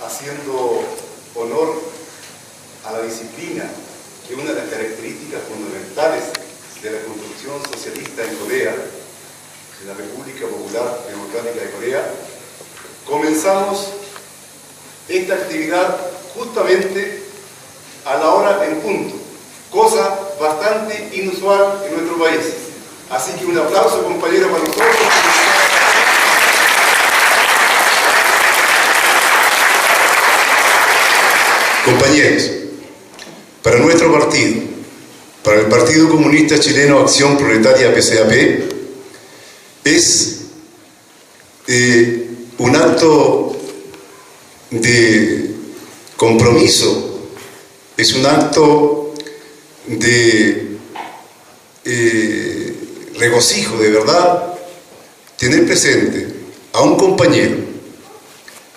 haciendo honor a la disciplina, que es una de las características fundamentales de la construcción socialista en Corea, en la República Popular Democrática de Corea, comenzamos esta actividad justamente a la hora en punto, cosa bastante inusual en nuestro país. Así que un aplauso, compañeros, para nosotros. Compañeros, para nuestro partido, para el Partido Comunista Chileno Acción Proletaria PCAP, es un acto de compromiso, es un acto de regocijo, de verdad, tener presente a un compañero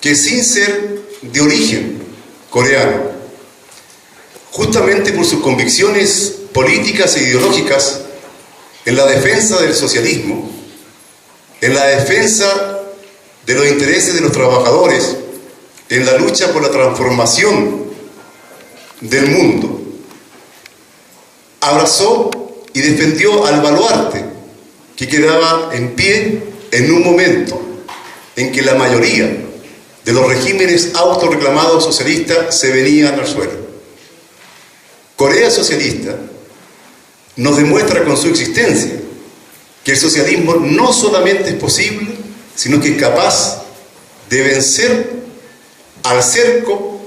que, sin ser de origen coreano, justamente por sus convicciones políticas e ideológicas en la defensa del socialismo, en la defensa de los intereses de los trabajadores, en la lucha por la transformación del mundo, abrazó y defendió al baluarte que quedaba en pie en un momento en que la mayoría de los regímenes autorreclamados socialistas se venían al suelo. Corea socialista nos demuestra con su existencia que el socialismo no solamente es posible, sino que es capaz de vencer al cerco,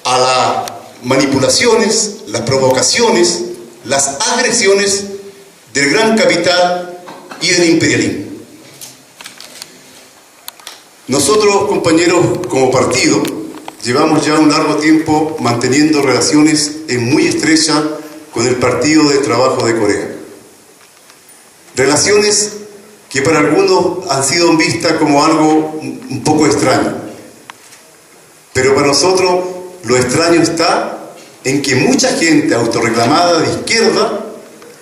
a las manipulaciones, las provocaciones, las agresiones del gran capital y del imperialismo. Nosotros, compañeros, como partido, llevamos ya un largo tiempo manteniendo relaciones muy estrechas con el Partido del Trabajo de Corea. Relaciones que para algunos han sido vistas como algo un poco extraño. Pero para nosotros lo extraño está en que mucha gente autorreclamada de izquierda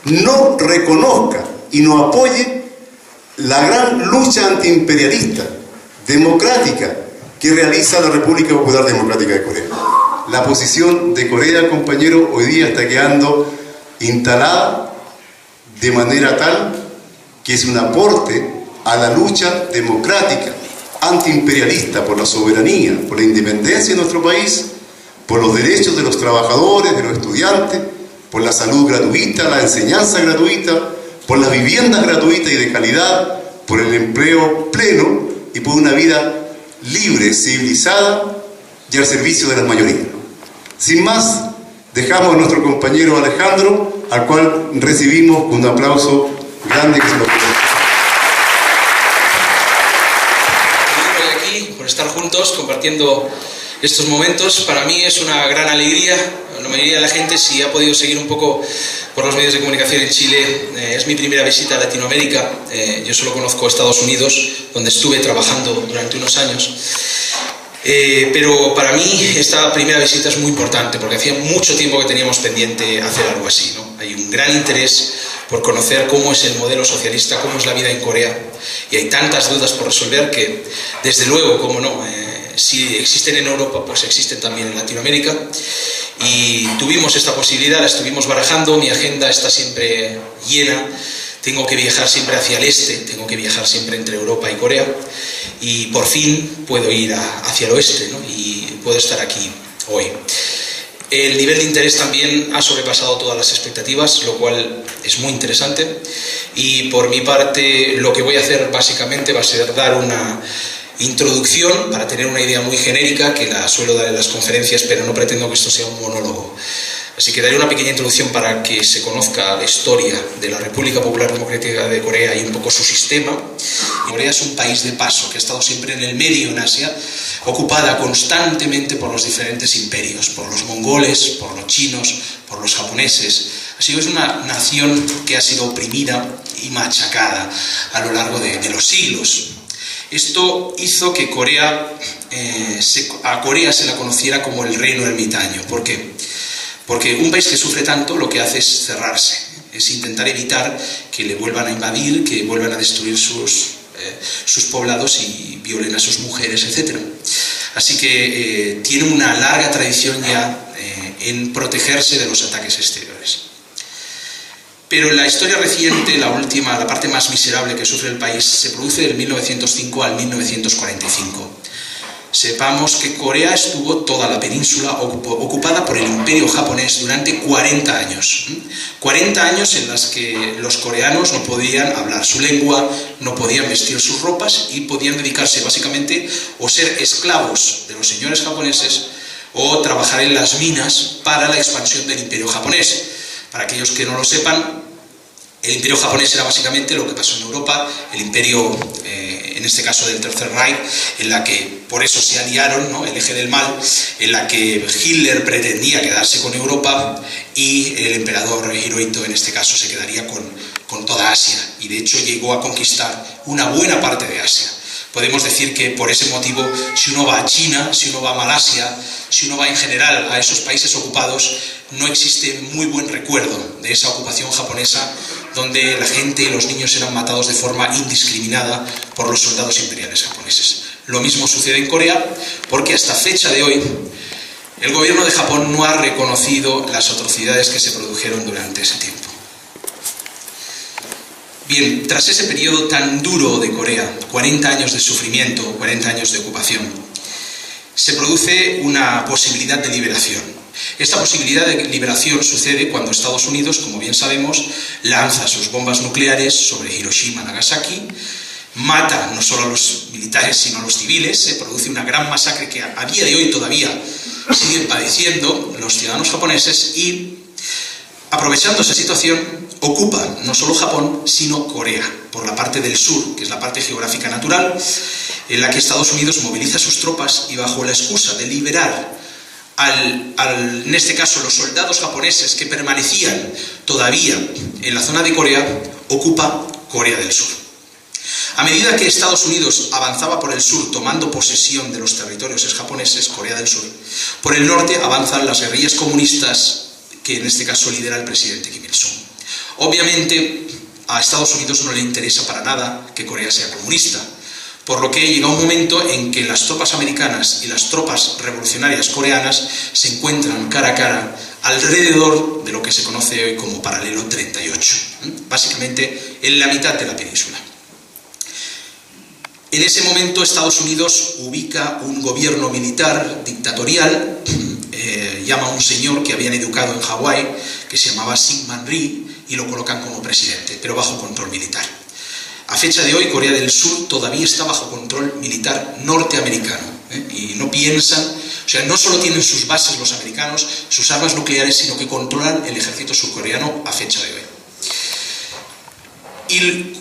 no reconozca y no apoye la gran lucha antiimperialista, democrática, que realiza la República Popular Democrática de Corea. La posición de Corea, compañero, hoy día está quedando instalada de manera tal que es un aporte a la lucha democrática, antiimperialista, por la soberanía, por la independencia de nuestro país, por los derechos de los trabajadores, de los estudiantes, por la salud gratuita, la enseñanza gratuita, por las viviendas gratuitas y de calidad, por el empleo pleno y por una vida libre, civilizada y al servicio de las mayorías. Sin más, dejamos a nuestro compañero Alejandro, al cual recibimos un aplauso grande que se lo merece. Hoy aquí, por estar juntos, compartiendo estos momentos, para mí es una gran alegría. La mayoría de la gente, si ha podido seguir un poco por los medios de comunicación en Chile, es mi primera visita a Latinoamérica. Yo solo conozco Estados Unidos, donde estuve trabajando durante unos años. Pero para mí esta primera visita es muy importante, porque hacía mucho tiempo que teníamos pendiente hacer algo así, ¿no? Hay un gran interés por conocer cómo es el modelo socialista, cómo es la vida en Corea, y hay tantas dudas por resolver que, desde luego, cómo no, si existen en Europa, pues existen también en Latinoamérica. Y tuvimos esta posibilidad, la estuvimos barajando, mi agenda está siempre llena, tengo que viajar siempre hacia el este, tengo que viajar siempre entre Europa y Corea, y por fin puedo ir hacia el oeste, ¿no? Y puedo estar aquí hoy. El nivel de interés también ha sobrepasado todas las expectativas, lo cual es muy interesante, y por mi parte lo que voy a hacer básicamente va a ser dar una introducción para tener una idea muy genérica, que la suelo dar en las conferencias, pero no pretendo que esto sea un monólogo. Así que daré una pequeña introducción para que se conozca la historia de la República Popular Democrática de Corea y un poco su sistema. Corea es un país de paso que ha estado siempre en el medio, en Asia, ocupada constantemente por los diferentes imperios, por los mongoles, por los chinos, por los japoneses. Así que es una nación que ha sido oprimida y machacada a lo largo de los siglos. Esto hizo que a Corea se la conociera como el reino ermitaño. ¿Por qué? Porque un país que sufre tanto lo que hace es cerrarse, es intentar evitar que le vuelvan a invadir, que vuelvan a destruir sus poblados y violen a sus mujeres, etc. Así que tiene una larga tradición ya en protegerse de los ataques exteriores. Pero en la historia reciente, la última, la parte más miserable que sufre el país, se produce del 1905 al 1945. Sepamos que Corea estuvo toda la península ocupada por el Imperio japonés durante 40 años. 40 años en las que los coreanos no podían hablar su lengua, no podían vestir sus ropas y podían dedicarse básicamente o ser esclavos de los señores japoneses o trabajar en las minas para la expansión del Imperio japonés. Para aquellos que no lo sepan, el Imperio japonés era básicamente lo que pasó en Europa, el imperio, en este caso del Tercer Reich, en la que por eso se aliaron, ¿no?, el eje del mal, en la que Hitler pretendía quedarse con Europa y el emperador Hirohito en este caso se quedaría con toda Asia, y de hecho llegó a conquistar una buena parte de Asia. Podemos decir que por ese motivo, si uno va a China, si uno va a Malasia, si uno va en general a esos países ocupados, no existe muy buen recuerdo de esa ocupación japonesa donde la gente y los niños eran matados de forma indiscriminada por los soldados imperiales japoneses. Lo mismo sucede en Corea, porque hasta fecha de hoy el gobierno de Japón no ha reconocido las atrocidades que se produjeron durante ese tiempo. Bien, tras ese periodo tan duro de Corea, 40 años de sufrimiento, 40 años de ocupación, se produce una posibilidad de liberación. Esta posibilidad de liberación sucede cuando Estados Unidos, como bien sabemos, lanza sus bombas nucleares sobre Hiroshima y Nagasaki, mata no solo a los militares sino a los civiles, se produce una gran masacre que a día de hoy todavía siguen padeciendo los ciudadanos japoneses y, aprovechando esa situación, ocupa no solo Japón, sino Corea, por la parte del sur, que es la parte geográfica natural, en la que Estados Unidos moviliza sus tropas y bajo la excusa de liberar en este caso los soldados japoneses que permanecían todavía en la zona de Corea, ocupa Corea del Sur. A medida que Estados Unidos avanzaba por el sur tomando posesión de los territorios japoneses, Corea del Sur, por el norte avanzan las guerrillas comunistas que en este caso lidera el presidente Kim Il-sung. Obviamente a Estados Unidos no le interesa para nada que Corea sea comunista, por lo que llega un momento en que las tropas americanas y las tropas revolucionarias coreanas se encuentran cara a cara alrededor de lo que se conoce hoy como paralelo 38, básicamente en la mitad de la península. En ese momento Estados Unidos ubica un gobierno militar dictatorial, llama a un señor que habían educado en Hawái, que se llamaba Syngman Rhee, y lo colocan como presidente, pero bajo control militar. A fecha de hoy, Corea del Sur todavía está bajo control militar norteamericano, y no piensan, o sea, no solo tienen sus bases los americanos, sus armas nucleares, sino que controlan el ejército surcoreano a fecha de hoy. Y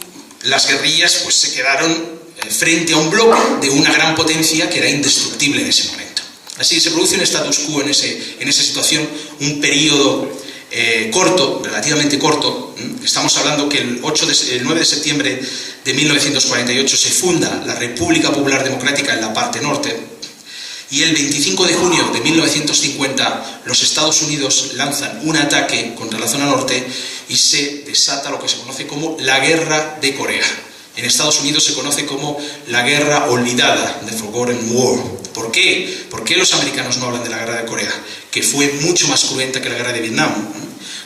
las guerrillas pues se quedaron frente a un bloque de una gran potencia que era indestructible en ese momento. Así se produce un status quo en esa situación, un periodo corto, relativamente corto. Estamos hablando que el 9 de septiembre de 1948 se funda la República Popular Democrática en la parte norte, y el 25 de junio de 1950 los Estados Unidos lanzan un ataque contra la zona norte y se desata lo que se conoce como la Guerra de Corea. En Estados Unidos se conoce como la Guerra Olvidada, The Forgotten War. ¿Por qué? ¿Por qué los americanos no hablan de la Guerra de Corea? Que fue mucho más cruenta que la Guerra de Vietnam,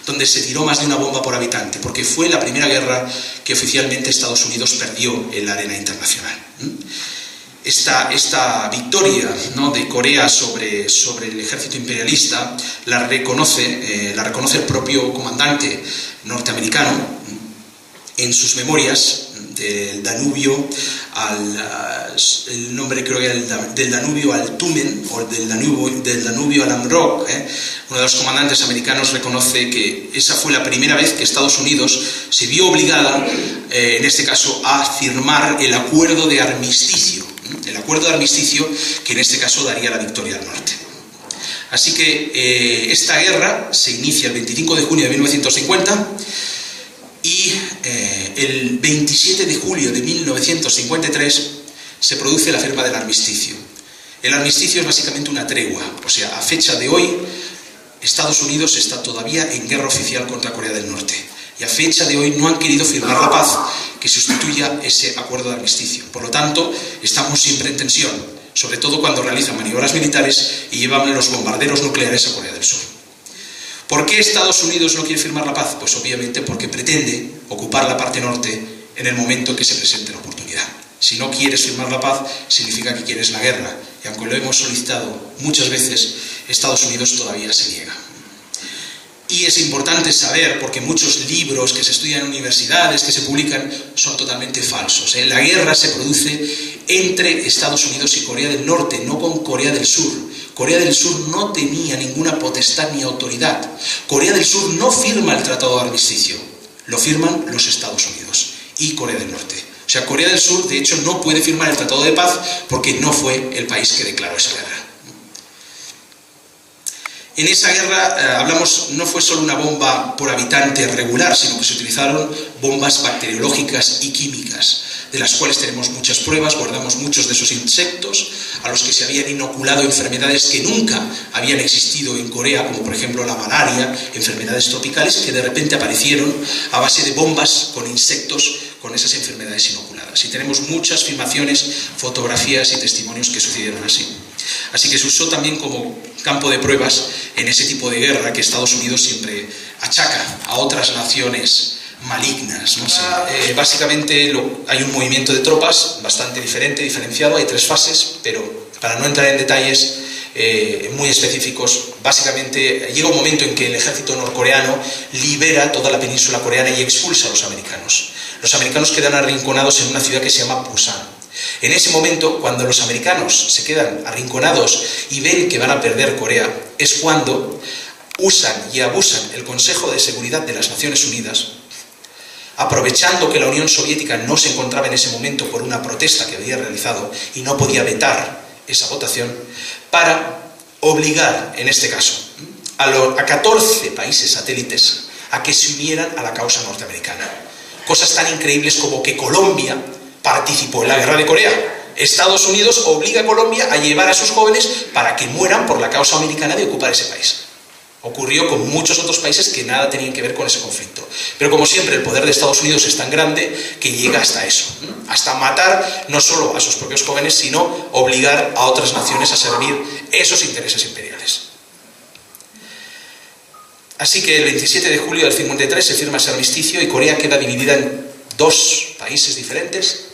donde se tiró más de una bomba por habitante, porque fue la primera guerra que oficialmente Estados Unidos perdió en la arena internacional. Esta victoria, ¿no?, de Corea sobre el ejército imperialista la reconoce el propio comandante norteamericano en sus memorias del Danubio el nombre creo que era del Danubio al Tumen, o del Danubio al Amrock. Uno de los comandantes americanos reconoce que esa fue la primera vez que Estados Unidos se vio obligada, en este caso, a firmar el acuerdo de armisticio. El acuerdo de armisticio que en este caso daría la victoria al norte. Así que esta guerra se inicia el 25 de junio de 1950 y el 27 de julio de 1953 se produce la firma del armisticio. El armisticio es básicamente una tregua, o sea, a fecha de hoy Estados Unidos está todavía en guerra oficial contra Corea del Norte y a fecha de hoy no han querido firmar la paz que sustituya ese acuerdo de armisticio. Por lo tanto, estamos siempre en tensión. sobre todo cuando realizan maniobras militares y llevan los bombarderos nucleares a Corea del Sur. ¿Por qué Estados Unidos no quiere firmar la paz? Pues obviamente porque pretende ocupar la parte norte en el momento que se presente la oportunidad. Si no quieres firmar la paz, significa que quieres la guerra, y aunque lo hemos solicitado muchas veces, Estados Unidos todavía se niega. Y es importante saber, porque muchos libros que se estudian en universidades, que se publican, son totalmente falsos. La guerra se produce entre Estados Unidos y Corea del Norte, no con Corea del Sur. Corea del Sur no tenía ninguna potestad ni autoridad. Corea del Sur no firma el Tratado de Armisticio, lo firman los Estados Unidos y Corea del Norte. O sea, Corea del Sur, de hecho, no puede firmar el Tratado de Paz porque no fue el país que declaró esa guerra. En esa guerra, no fue solo una bomba por habitante regular, sino que se utilizaron bombas bacteriológicas y químicas, de las cuales tenemos muchas pruebas, guardamos muchos de esos insectos a los que se habían inoculado enfermedades que nunca habían existido en Corea, como por ejemplo la malaria, enfermedades tropicales que de repente aparecieron a base de bombas con insectos con esas enfermedades inoculadas. Y tenemos muchas filmaciones, fotografías y testimonios que sucedieron así. Así que se usó también como campo de pruebas en ese tipo de guerra que Estados Unidos siempre achaca a otras naciones malignas, ¿no? Básicamente hay un movimiento de tropas bastante diferenciado, hay 3 fases, pero para no entrar en detalles muy específicos, básicamente llega un momento en que el ejército norcoreano libera toda la península coreana y expulsa a los americanos. Los americanos quedan arrinconados en una ciudad que se llama Pusan. En ese momento, cuando los americanos se quedan arrinconados y ven que van a perder Corea, es cuando usan y abusan el Consejo de Seguridad de las Naciones Unidas, aprovechando que la Unión Soviética no se encontraba en ese momento por una protesta que había realizado y no podía vetar esa votación, para obligar, en este caso, a 14 países satélites a que se unieran a la causa norteamericana. Cosas tan increíbles como que Colombia participó en la guerra de Corea. Estados Unidos obliga a Colombia a llevar a sus jóvenes para que mueran por la causa americana de ocupar ese país. Ocurrió con muchos otros países que nada tenían que ver con ese conflicto. Pero como siempre, el poder de Estados Unidos es tan grande que llega hasta eso, hasta matar no solo a sus propios jóvenes, sino obligar a otras naciones a servir esos intereses imperiales. Así que el 27 de julio del 53 se firma ese armisticio y Corea queda dividida en 2 países diferentes,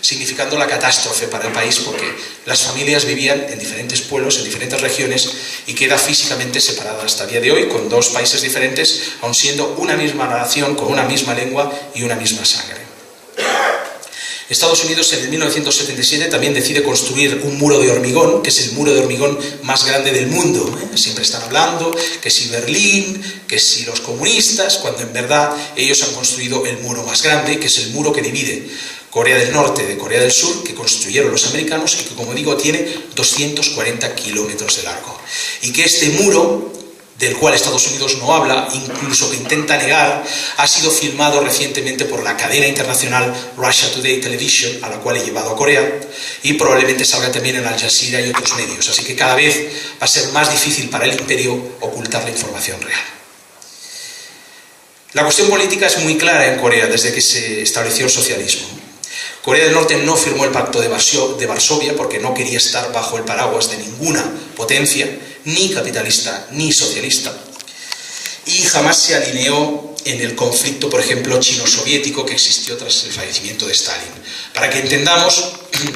significando la catástrofe para el país, porque las familias vivían en diferentes pueblos, en diferentes regiones, y queda físicamente separada hasta el día de hoy, con 2 países diferentes, aun siendo una misma nación, con una misma lengua y una misma sangre. Estados Unidos en 1977 también decide construir un muro de hormigón, que es el muro de hormigón más grande del mundo. Siempre están hablando que si Berlín, que si los comunistas, cuando en verdad ellos han construido el muro más grande, que es el muro que divide Corea del Norte de Corea del Sur, que construyeron los americanos y que, como digo, tiene 240 kilómetros de largo. Y que este muro, del cual Estados Unidos no habla, incluso que intenta negar, ha sido filmado recientemente por la cadena internacional Russia Today Television, a la cual he llevado a Corea, y probablemente salga también en Al Jazeera y otros medios. Así que cada vez va a ser más difícil para el imperio ocultar la información real. La cuestión política es muy clara en Corea desde que se estableció el socialismo. Corea del Norte no firmó el Pacto de Varsovia porque no quería estar bajo el paraguas de ninguna potencia, ni capitalista ni socialista, y jamás se alineó en el conflicto, por ejemplo, chino-soviético que existió tras el fallecimiento de Stalin. Para que entendamos,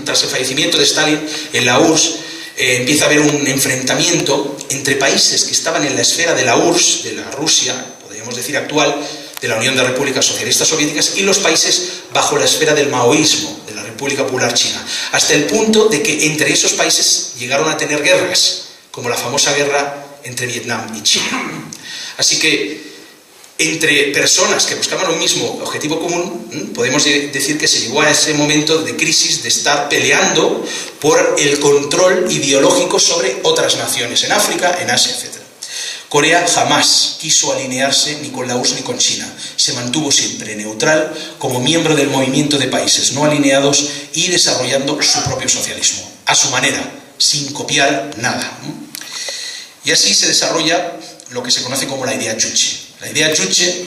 tras el fallecimiento de Stalin, en la URSS empieza a haber un enfrentamiento entre países que estaban en la esfera de la URSS, de la Rusia, podríamos decir actual, de la Unión de Repúblicas Socialistas Soviéticas, y los países bajo la esfera del maoísmo, de la República Popular China, hasta el punto de que entre esos países llegaron a tener guerras, como la famosa guerra entre Vietnam y China. Así que entre personas que buscaban un mismo objetivo común, podemos decir que se llegó a ese momento de crisis, de estar peleando por el control ideológico sobre otras naciones, en África, en Asia, etc. Corea jamás quiso alinearse ni con la URSS ni con China. Se mantuvo siempre neutral como miembro del movimiento de países no alineados y desarrollando su propio socialismo, a su manera, sin copiar nada. Y así se desarrolla lo que se conoce como la idea Juche. La idea Juche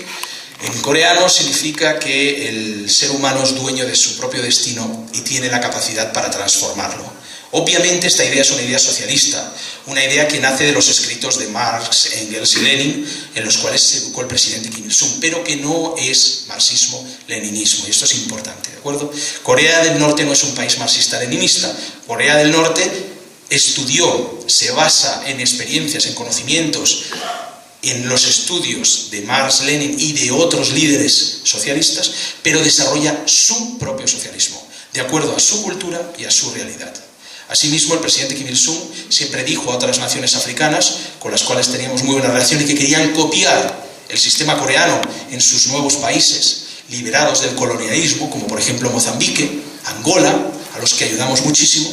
en coreano significa que el ser humano es dueño de su propio destino y tiene la capacidad para transformarlo. Obviamente esta idea es una idea socialista, una idea que nace de los escritos de Marx, Engels y Lenin, en los cuales se educó el presidente Kim Il-sung, pero que no es marxismo-leninismo, y esto es importante, ¿de acuerdo? Corea del Norte no es un país marxista-leninista. Corea del Norte estudió, se basa en experiencias, en conocimientos, en los estudios de Marx, Lenin y de otros líderes socialistas, pero desarrolla su propio socialismo, de acuerdo a su cultura y a su realidad. Asimismo, el presidente Kim Il-sung siempre dijo a otras naciones africanas, con las cuales teníamos muy buena relación y que querían copiar el sistema coreano en sus nuevos países liberados del colonialismo, como por ejemplo Mozambique, Angola, a los que ayudamos muchísimo,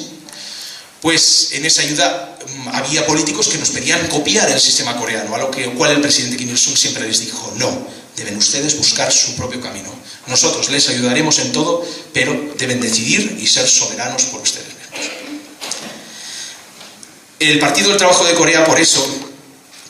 pues en esa ayuda había políticos que nos pedían copiar el sistema coreano, a lo cual el presidente Kim Il-sung siempre les dijo: no, deben ustedes buscar su propio camino. Nosotros les ayudaremos en todo, pero deben decidir y ser soberanos por ustedes mismos. El Partido del Trabajo de Corea, por eso,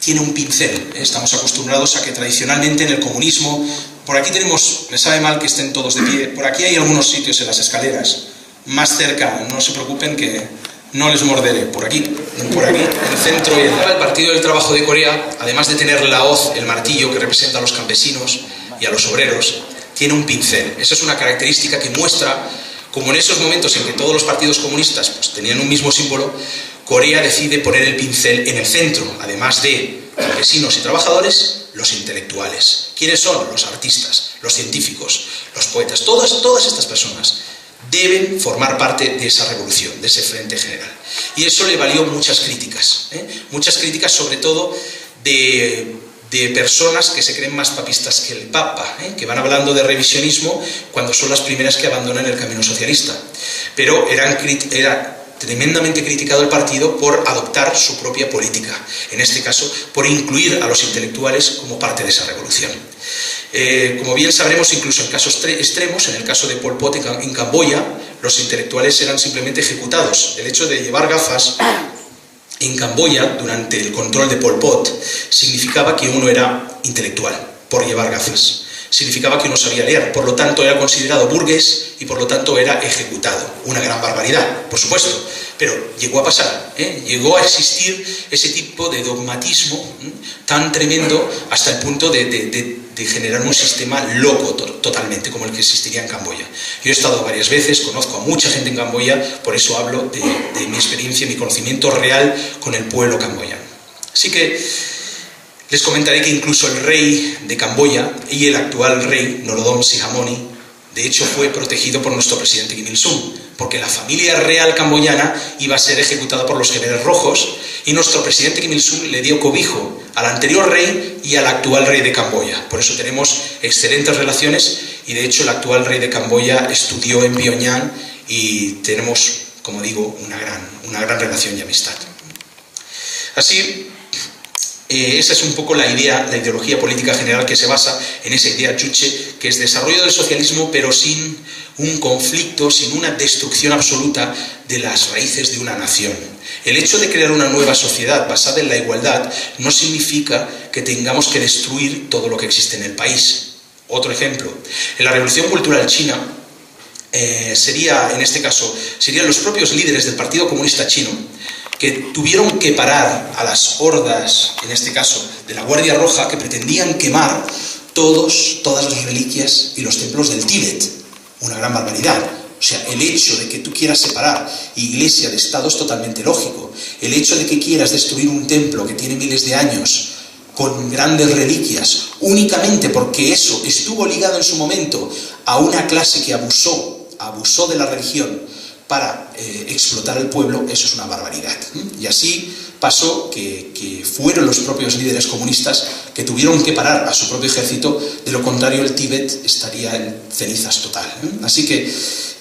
tiene un pincel. Estamos acostumbrados a que tradicionalmente en el comunismo, por aquí tenemos, me sabe mal que estén todos de pie, por aquí hay algunos sitios en las escaleras, más cerca, no se preocupen que no les morderé, por aquí, en el centro. Y el Partido del Trabajo de Corea, además de tener la hoz, el martillo que representa a los campesinos y a los obreros, tiene un pincel. Esa es una característica que muestra como en esos momentos en que todos los partidos comunistas pues, tenían un mismo símbolo, Corea decide poner el pincel en el centro, además de campesinos y trabajadores, los intelectuales. ¿Quiénes son? Los artistas, los científicos, los poetas. Todas estas personas deben formar parte de esa revolución, de ese frente general. Y eso le valió muchas críticas, muchas críticas sobre todo de personas que se creen más papistas que el Papa, que van hablando de revisionismo cuando son las primeras que abandonan el camino socialista. Pero era tremendamente criticado el partido por adoptar su propia política, en este caso por incluir a los intelectuales como parte de esa revolución. Como bien sabremos, incluso en casos extremos, en el caso de Pol Pot en Camboya, los intelectuales eran simplemente ejecutados. El hecho de llevar gafas en Camboya durante el control de Pol Pot significaba que uno era intelectual por llevar gafas. Significaba que uno sabía leer, por lo tanto era considerado burgués y por lo tanto era ejecutado. Una gran barbaridad, por supuesto, pero llegó a pasar, llegó a existir ese tipo de dogmatismo tan tremendo hasta el punto de generar un sistema loco totalmente, como el que existiría en Camboya. Yo he estado varias veces, conozco a mucha gente en Camboya, por eso hablo de mi experiencia, mi conocimiento real con el pueblo camboyano. Así que les comentaré que incluso el rey de Camboya y el actual rey, Norodom Sihamoni, de hecho fue protegido por nuestro presidente Kim Il-sung, porque la familia real camboyana iba a ser ejecutada por los Khmeres rojos y nuestro presidente Kim Il-sung le dio cobijo al anterior rey y al actual rey de Camboya. Por eso tenemos excelentes relaciones y de hecho el actual rey de Camboya estudió en Pyongyang y tenemos, como digo, una gran relación y amistad. Así, esa es un poco la ideología política general que se basa en esa idea Juche, que es desarrollo del socialismo, pero sin un conflicto, sin una destrucción absoluta de las raíces de una nación. El hecho de crear una nueva sociedad basada en la igualdad no significa que tengamos que destruir todo lo que existe en el país. Otro ejemplo, en la Revolución Cultural China, serían los propios líderes del Partido Comunista Chino que tuvieron que parar a las hordas, en este caso de la Guardia Roja, que pretendían quemar todas las reliquias y los templos del Tíbet. Una gran barbaridad. O sea, el hecho de que tú quieras separar iglesia de Estado es totalmente lógico. El hecho de que quieras destruir un templo que tiene miles de años con grandes reliquias, únicamente porque eso estuvo ligado en su momento a una clase que abusó de la religión para explotar al pueblo, eso es una barbaridad. Y así pasó que fueron los propios líderes comunistas que tuvieron que parar a su propio ejército, de lo contrario el Tíbet estaría en cenizas total. Así que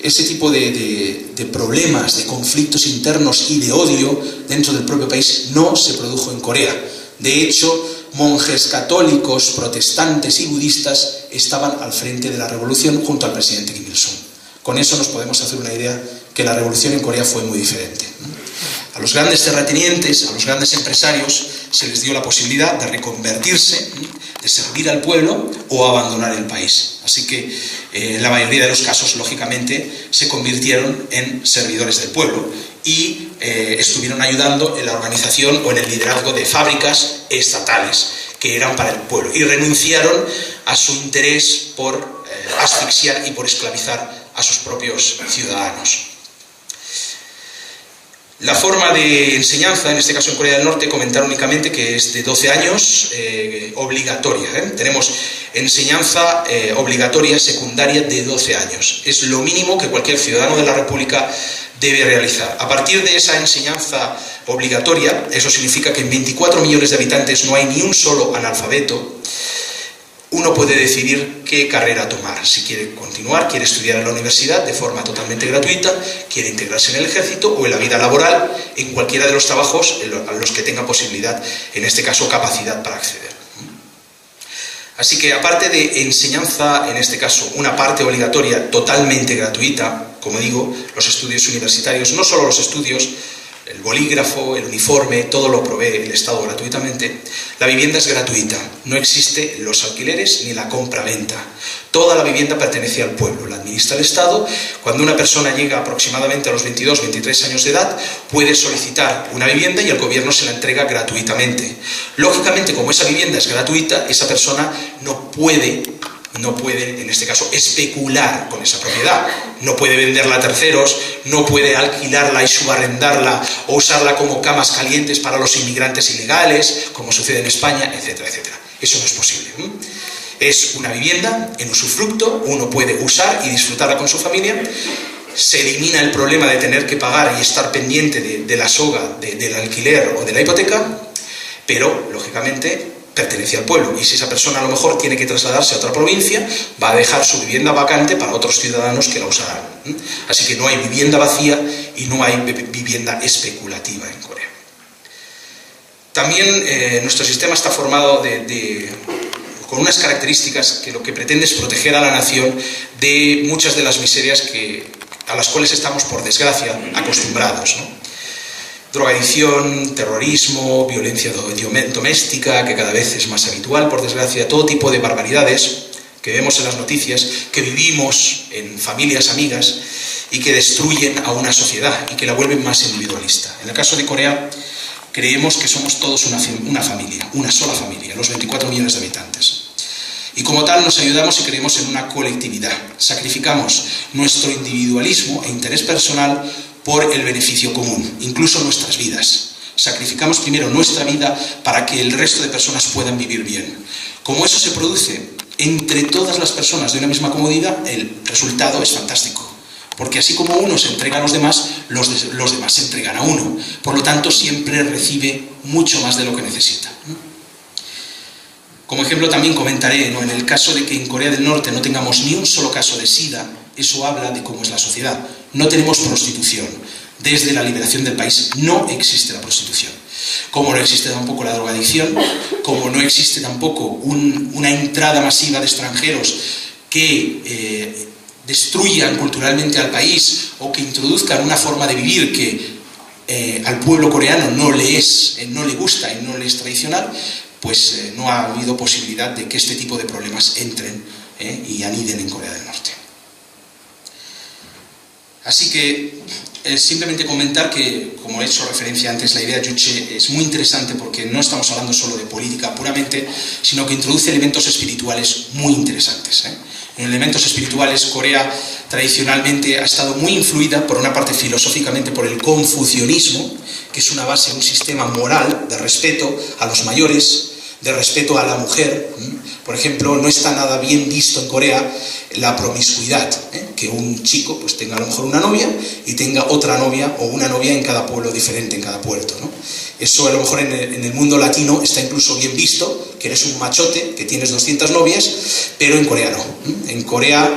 ese tipo de problemas, de conflictos internos y de odio dentro del propio país no se produjo en Corea. De hecho, monjes católicos, protestantes y budistas estaban al frente de la revolución junto al presidente Kim Il-sung. Con eso nos podemos hacer una idea que la revolución en Corea fue muy diferente. A los grandes terratenientes, a los grandes empresarios, se les dio la posibilidad de reconvertirse, de servir al pueblo o abandonar el país. Así que en la mayoría de los casos, lógicamente, se convirtieron en servidores del pueblo y estuvieron ayudando en la organización o en el liderazgo de fábricas estatales que eran para el pueblo y renunciaron a su interés por asfixiar y por esclavizar a sus propios ciudadanos. La forma de enseñanza, en este caso en Corea del Norte, comentar únicamente que es de 12 años, obligatoria. Tenemos enseñanza obligatoria secundaria de 12 años. Es lo mínimo que cualquier ciudadano de la República debe realizar. A partir de esa enseñanza obligatoria, eso significa que en 24 millones de habitantes no hay ni un solo analfabeto, uno puede decidir qué carrera tomar, si quiere continuar, quiere estudiar en la universidad de forma totalmente gratuita, quiere integrarse en el ejército o en la vida laboral, en cualquiera de los trabajos a los que tenga posibilidad, en este caso capacidad para acceder. Así que aparte de enseñanza, en este caso una parte obligatoria totalmente gratuita, como digo, los estudios universitarios, no solo los estudios, el bolígrafo, el uniforme, todo lo provee el Estado gratuitamente. La vivienda es gratuita, no existe los alquileres ni la compra-venta. Toda la vivienda pertenece al pueblo, la administra el Estado. Cuando una persona llega aproximadamente a los 22, 23 años de edad, puede solicitar una vivienda y el gobierno se la entrega gratuitamente. Lógicamente, como esa vivienda es gratuita, esa persona no puede, en este caso, especular con esa propiedad. No puede venderla a terceros, no puede alquilarla y subarrendarla o usarla como camas calientes para los inmigrantes ilegales, como sucede en España, etcétera, etcétera. Eso no es posible. Es una vivienda en usufructo, uno puede usar y disfrutarla con su familia. Se elimina el problema de tener que pagar y estar pendiente de la soga, del alquiler o de la hipoteca, pero, lógicamente, pertenece al pueblo, y si esa persona a lo mejor tiene que trasladarse a otra provincia, va a dejar su vivienda vacante para otros ciudadanos que la usarán. Así que no hay vivienda vacía y no hay vivienda especulativa en Corea. También nuestro sistema está formado con unas características que lo que pretende es proteger a la nación de muchas de las miserias a las cuales estamos, por desgracia, acostumbrados, ¿no? Drogadicción, terrorismo, violencia doméstica, que cada vez es más habitual, por desgracia, todo tipo de barbaridades que vemos en las noticias, que vivimos en familias amigas y que destruyen a una sociedad y que la vuelven más individualista. En el caso de Corea, creemos que somos todos una familia, una sola familia, los 24 millones de habitantes. Y como tal nos ayudamos y creemos en una colectividad. Sacrificamos nuestro individualismo e interés personal por el beneficio común, incluso nuestras vidas. Sacrificamos primero nuestra vida para que el resto de personas puedan vivir bien. Como eso se produce entre todas las personas de una misma comodidad, el resultado es fantástico. Porque así como uno se entrega a los demás, los demás se entregan a uno. Por lo tanto, siempre recibe mucho más de lo que necesita. Como ejemplo también comentaré, en el caso de que en Corea del Norte no tengamos ni un solo caso de SIDA, eso habla de cómo es la sociedad. No tenemos prostitución. Desde la liberación del país no existe la prostitución. Como no existe tampoco la drogadicción, como no existe tampoco una entrada masiva de extranjeros que destruyan culturalmente al país o que introduzcan una forma de vivir que al pueblo coreano no le gusta y no le es tradicional, pues no ha habido posibilidad de que este tipo de problemas entren y aniden en Corea del Norte. Así que simplemente comentar que, como he hecho referencia antes, la idea Juche es muy interesante porque no estamos hablando solo de política puramente, sino que introduce elementos espirituales muy interesantes. En elementos espirituales, Corea tradicionalmente ha estado muy influida, por una parte filosóficamente, por el confucianismo, que es una base, un sistema moral de respeto a los mayores, de respeto a la mujer. Por ejemplo, no está nada bien visto en Corea la promiscuidad, que un chico pues tenga a lo mejor una novia y tenga otra novia o una novia en cada pueblo diferente, en cada puerto, ¿no? Eso a lo mejor en el mundo latino está incluso bien visto, que eres un machote, que tienes 200 novias, pero en Corea no. En Corea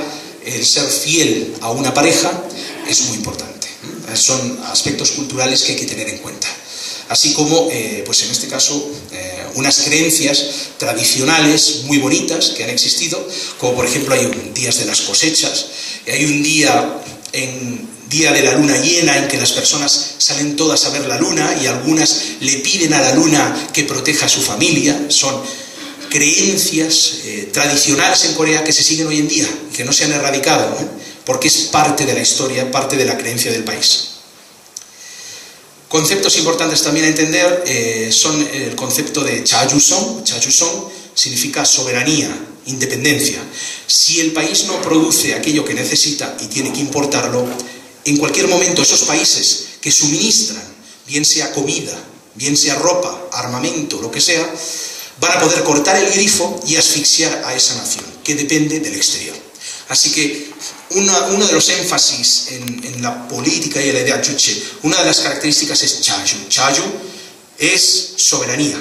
el ser fiel a una pareja es muy importante. Son aspectos culturales que hay que tener en cuenta. Así como, pues en este caso, unas creencias tradicionales muy bonitas que han existido, como por ejemplo hay días de las cosechas, hay un día en día de la luna llena en que las personas salen todas a ver la luna y algunas le piden a la luna que proteja a su familia. Son creencias tradicionales en Corea que se siguen hoy en día, que no se han erradicado, porque es parte de la historia, parte de la creencia del país. Conceptos importantes también a entender son el concepto de Chajusong. Chajusong significa soberanía, independencia. Si el país no produce aquello que necesita y tiene que importarlo, en cualquier momento esos países que suministran, bien sea comida, bien sea ropa, armamento, lo que sea, van a poder cortar el grifo y asfixiar a esa nación, que depende del exterior. Así que uno de los énfasis en la política y en la idea Juche, una de las características es Chaju. Chaju es soberanía.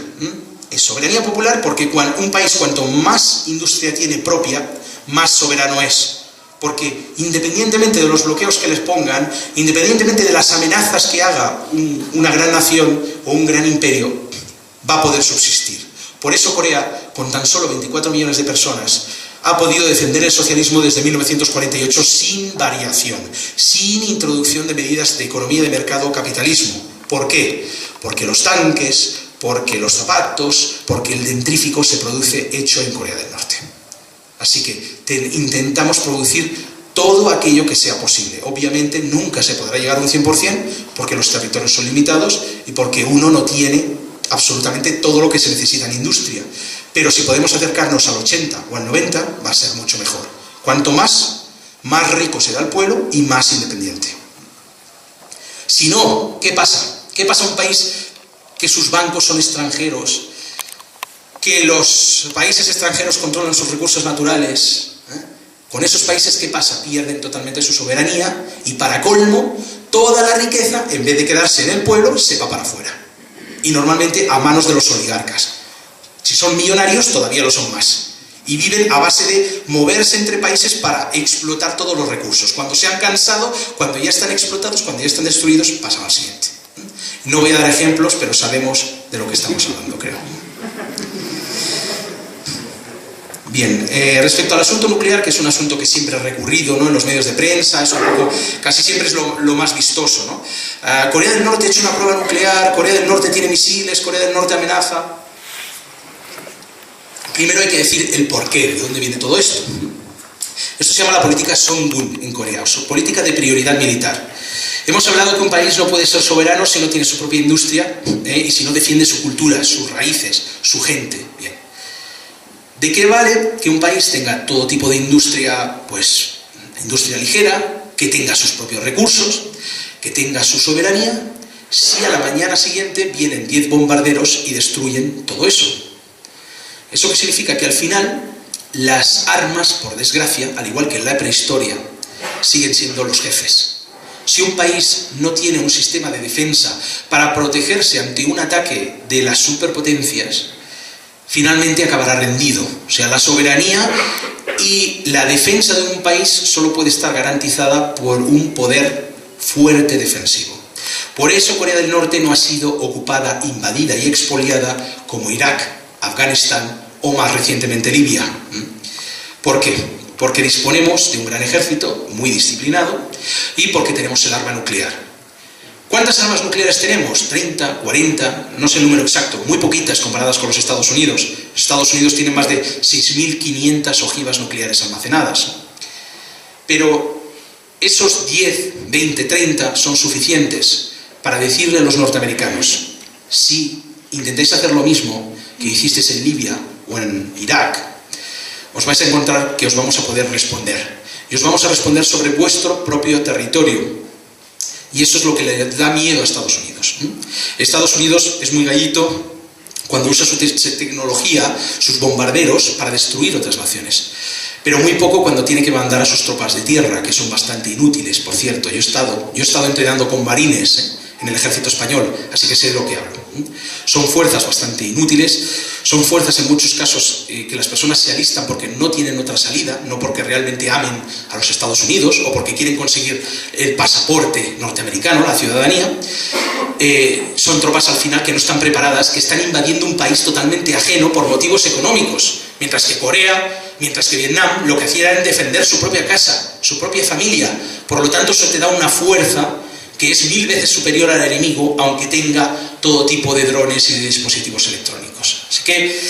Es soberanía popular porque un país cuanto más industria tiene propia, más soberano es. Porque independientemente de los bloqueos que les pongan, independientemente de las amenazas que haga una gran nación o un gran imperio, va a poder subsistir. Por eso Corea, con tan solo 24 millones de personas, ha podido defender el socialismo desde 1948 sin variación, sin introducción de medidas de economía de mercado o capitalismo. ¿Por qué? Porque los tanques, porque los zapatos, porque el dentrífico se produce hecho en Corea del Norte. Así que intentamos producir todo aquello que sea posible. Obviamente nunca se podrá llegar a un 100% porque los territorios son limitados y porque uno no tiene absolutamente todo lo que se necesita en industria. Pero si podemos acercarnos al 80 o al 90, va a ser mucho mejor. Cuanto más rico será el pueblo y más independiente. Si no, ¿qué pasa? ¿Qué pasa a un país que sus bancos son extranjeros, que los países extranjeros controlan sus recursos naturales? Con esos países, ¿qué pasa? Pierden totalmente su soberanía y, para colmo, toda la riqueza, en vez de quedarse en el pueblo, se va para afuera. Y normalmente a manos de los oligarcas. Si son millonarios, todavía lo son más. Y viven a base de moverse entre países para explotar todos los recursos. Cuando se han cansado, cuando ya están explotados, cuando ya están destruidos, pasan al siguiente. No voy a dar ejemplos, pero sabemos de lo que estamos hablando, creo. Bien, respecto al asunto nuclear, que es un asunto que siempre ha recurrido, ¿no?, en los medios de prensa, es un poco, casi siempre es lo más vistoso, ¿no? Corea del Norte ha hecho una prueba nuclear, Corea del Norte tiene misiles, Corea del Norte amenaza. Primero hay que decir el porqué, de dónde viene todo esto. Esto se llama la política Songun en Corea, o política de prioridad militar. Hemos hablado que un país no puede ser soberano si no tiene su propia industria y si no defiende su cultura, sus raíces, su gente. Bien. ¿De qué vale que un país tenga todo tipo de industria, pues industria ligera, que tenga sus propios recursos, que tenga su soberanía, si a la mañana siguiente vienen 10 bombarderos y destruyen todo eso? ¿Eso qué significa? Que al final las armas, por desgracia, al igual que en la prehistoria, siguen siendo los jefes. Si un país no tiene un sistema de defensa para protegerse ante un ataque de las superpotencias, finalmente acabará rendido. O sea, la soberanía y la defensa de un país solo puede estar garantizada por un poder fuerte defensivo. Por eso Corea del Norte no ha sido ocupada, invadida y expoliada como Irak, Afganistán o más recientemente Libia. ¿Por qué? Porque disponemos de un gran ejército muy disciplinado y porque tenemos el arma nuclear. ¿Cuántas armas nucleares tenemos? 30, 40, no sé el número exacto, muy poquitas comparadas con los Estados Unidos. Los Estados Unidos tienen más de 6.500 ojivas nucleares almacenadas. Pero esos 10, 20, 30 son suficientes para decirle a los norteamericanos: si intentáis hacer lo mismo que hicisteis en Libia o en Irak, os vais a encontrar que os vamos a poder responder. Y os vamos a responder sobre vuestro propio territorio. Y eso es lo que le da miedo a Estados Unidos. Estados Unidos es muy gallito cuando usa su tecnología, sus bombarderos, para destruir otras naciones. Pero muy poco cuando tiene que mandar a sus tropas de tierra, que son bastante inútiles, por cierto. Yo he estado entrenando con marines en el ejército español, así que sé de lo que hablo. Son fuerzas bastante inútiles, son fuerzas en muchos casos que las personas se alistan porque no tienen otra salida, no porque realmente amen a los Estados Unidos o porque quieren conseguir el pasaporte norteamericano, la ciudadanía. Son tropas al final que no están preparadas, que están invadiendo un país totalmente ajeno por motivos económicos. Mientras que Corea, mientras que Vietnam, lo que hacía era defender su propia casa, su propia familia. Por lo tanto, eso te da una fuerza que es 1000 veces superior al enemigo, aunque tenga todo tipo de drones y de dispositivos electrónicos. Así que,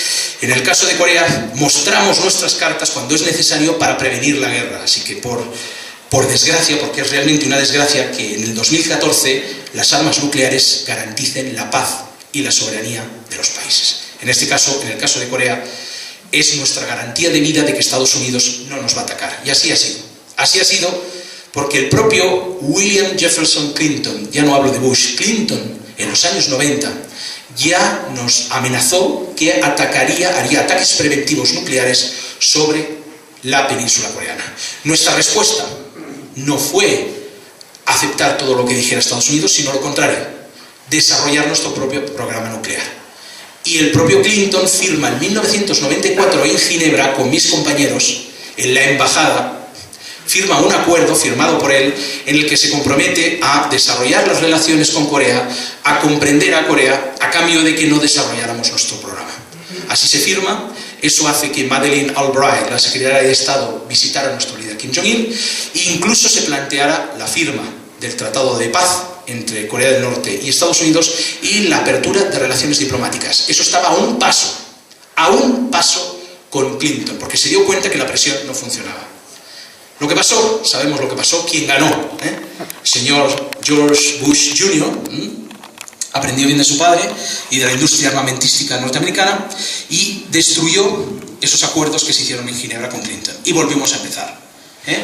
en el caso de Corea, mostramos nuestras cartas cuando es necesario para prevenir la guerra. Así que, por desgracia, porque es realmente una desgracia, que en el 2014 las armas nucleares garanticen la paz y la soberanía de los países. En este caso, en el caso de Corea, es nuestra garantía de vida de que Estados Unidos no nos va a atacar. Y así ha sido. Así ha sido porque el propio William Jefferson Clinton, ya no hablo de Bush, Clinton, en los años 90, ya nos amenazó que haría ataques preventivos nucleares sobre la península coreana. Nuestra respuesta no fue aceptar todo lo que dijera Estados Unidos, sino lo contrario, desarrollar nuestro propio programa nuclear. Y el propio Clinton firma en 1994 en Ginebra con mis compañeros en la embajada, firma un acuerdo firmado por él en el que se compromete a desarrollar las relaciones con Corea, a comprender a Corea a cambio de que no desarrolláramos nuestro programa. Así se firma. Eso hace que Madeleine Albright, la secretaria de Estado, visitara a nuestro líder Kim Jong-il e incluso se planteara la firma del Tratado de Paz entre Corea del Norte y Estados Unidos y la apertura de relaciones diplomáticas. Eso estaba a un paso con Clinton, porque se dio cuenta que la presión no funcionaba. Lo que pasó, sabemos lo que pasó, quién ganó, el señor George Bush Jr., aprendió bien de su padre y de la industria armamentística norteamericana y destruyó esos acuerdos que se hicieron en Ginebra con Clinton. Y volvimos a empezar.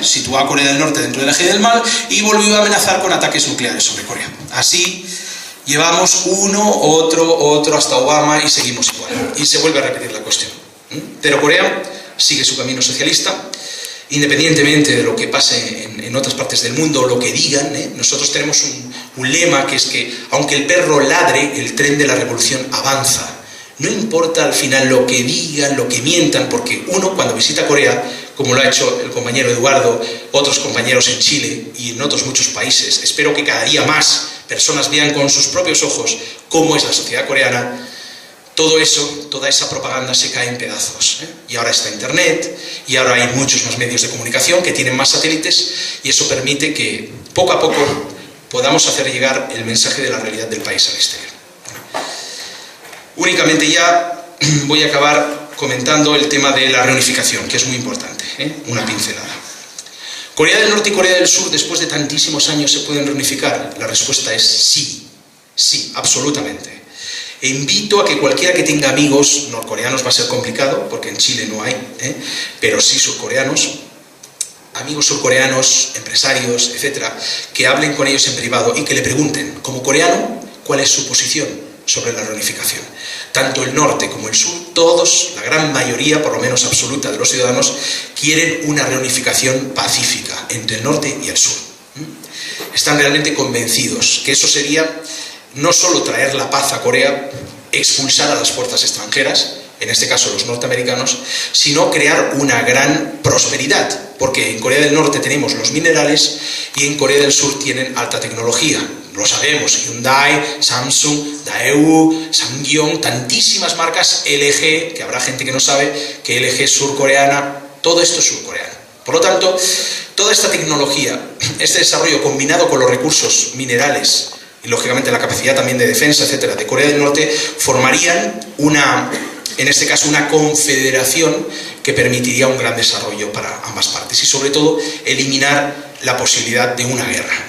Situó a Corea del Norte dentro del eje del mal y volvió a amenazar con ataques nucleares sobre Corea. Así llevamos uno, otro, hasta Obama y seguimos igual. Y se vuelve a repetir la cuestión. Pero Corea sigue su camino socialista. Independientemente de lo que pase en otras partes del mundo, lo que digan, nosotros tenemos un lema que es que, aunque el perro ladre, el tren de la revolución avanza. No importa al final lo que digan, lo que mientan, porque uno cuando visita Corea, como lo ha hecho el compañero Eduardo, otros compañeros en Chile y en otros muchos países, espero que cada día más personas vean con sus propios ojos cómo es la sociedad coreana. Todo eso, toda esa propaganda se cae en pedazos. Y ahora está Internet, y ahora hay muchos más medios de comunicación que tienen más satélites, y eso permite que poco a poco podamos hacer llegar el mensaje de la realidad del país al exterior. Únicamente ya voy a acabar comentando el tema de la reunificación, que es muy importante, una pincelada. ¿Corea del Norte y Corea del Sur, después de tantísimos años, se pueden reunificar? La respuesta es sí, sí, absolutamente. E invito a que cualquiera que tenga amigos norcoreanos, va a ser complicado, porque en Chile no hay, pero sí surcoreanos, amigos surcoreanos, empresarios, etcétera, que hablen con ellos en privado y que le pregunten, como coreano, cuál es su posición sobre la reunificación. Tanto el norte como el sur, todos, la gran mayoría, por lo menos absoluta, de los ciudadanos, quieren una reunificación pacífica entre el norte y el sur. Están realmente convencidos que eso sería no solo traer la paz a Corea, expulsar a las fuerzas extranjeras, en este caso los norteamericanos, sino crear una gran prosperidad, porque en Corea del Norte tenemos los minerales y en Corea del Sur tienen alta tecnología. Lo sabemos, Hyundai, Samsung, Daewoo, Samgyong, tantísimas marcas, LG, que habrá gente que no sabe que LG es surcoreana, todo esto es surcoreano. Por lo tanto, toda esta tecnología, este desarrollo combinado con los recursos minerales y lógicamente la capacidad también de defensa, etcétera, de Corea del Norte, formarían en este caso una confederación que permitiría un gran desarrollo para ambas partes y sobre todo eliminar la posibilidad de una guerra.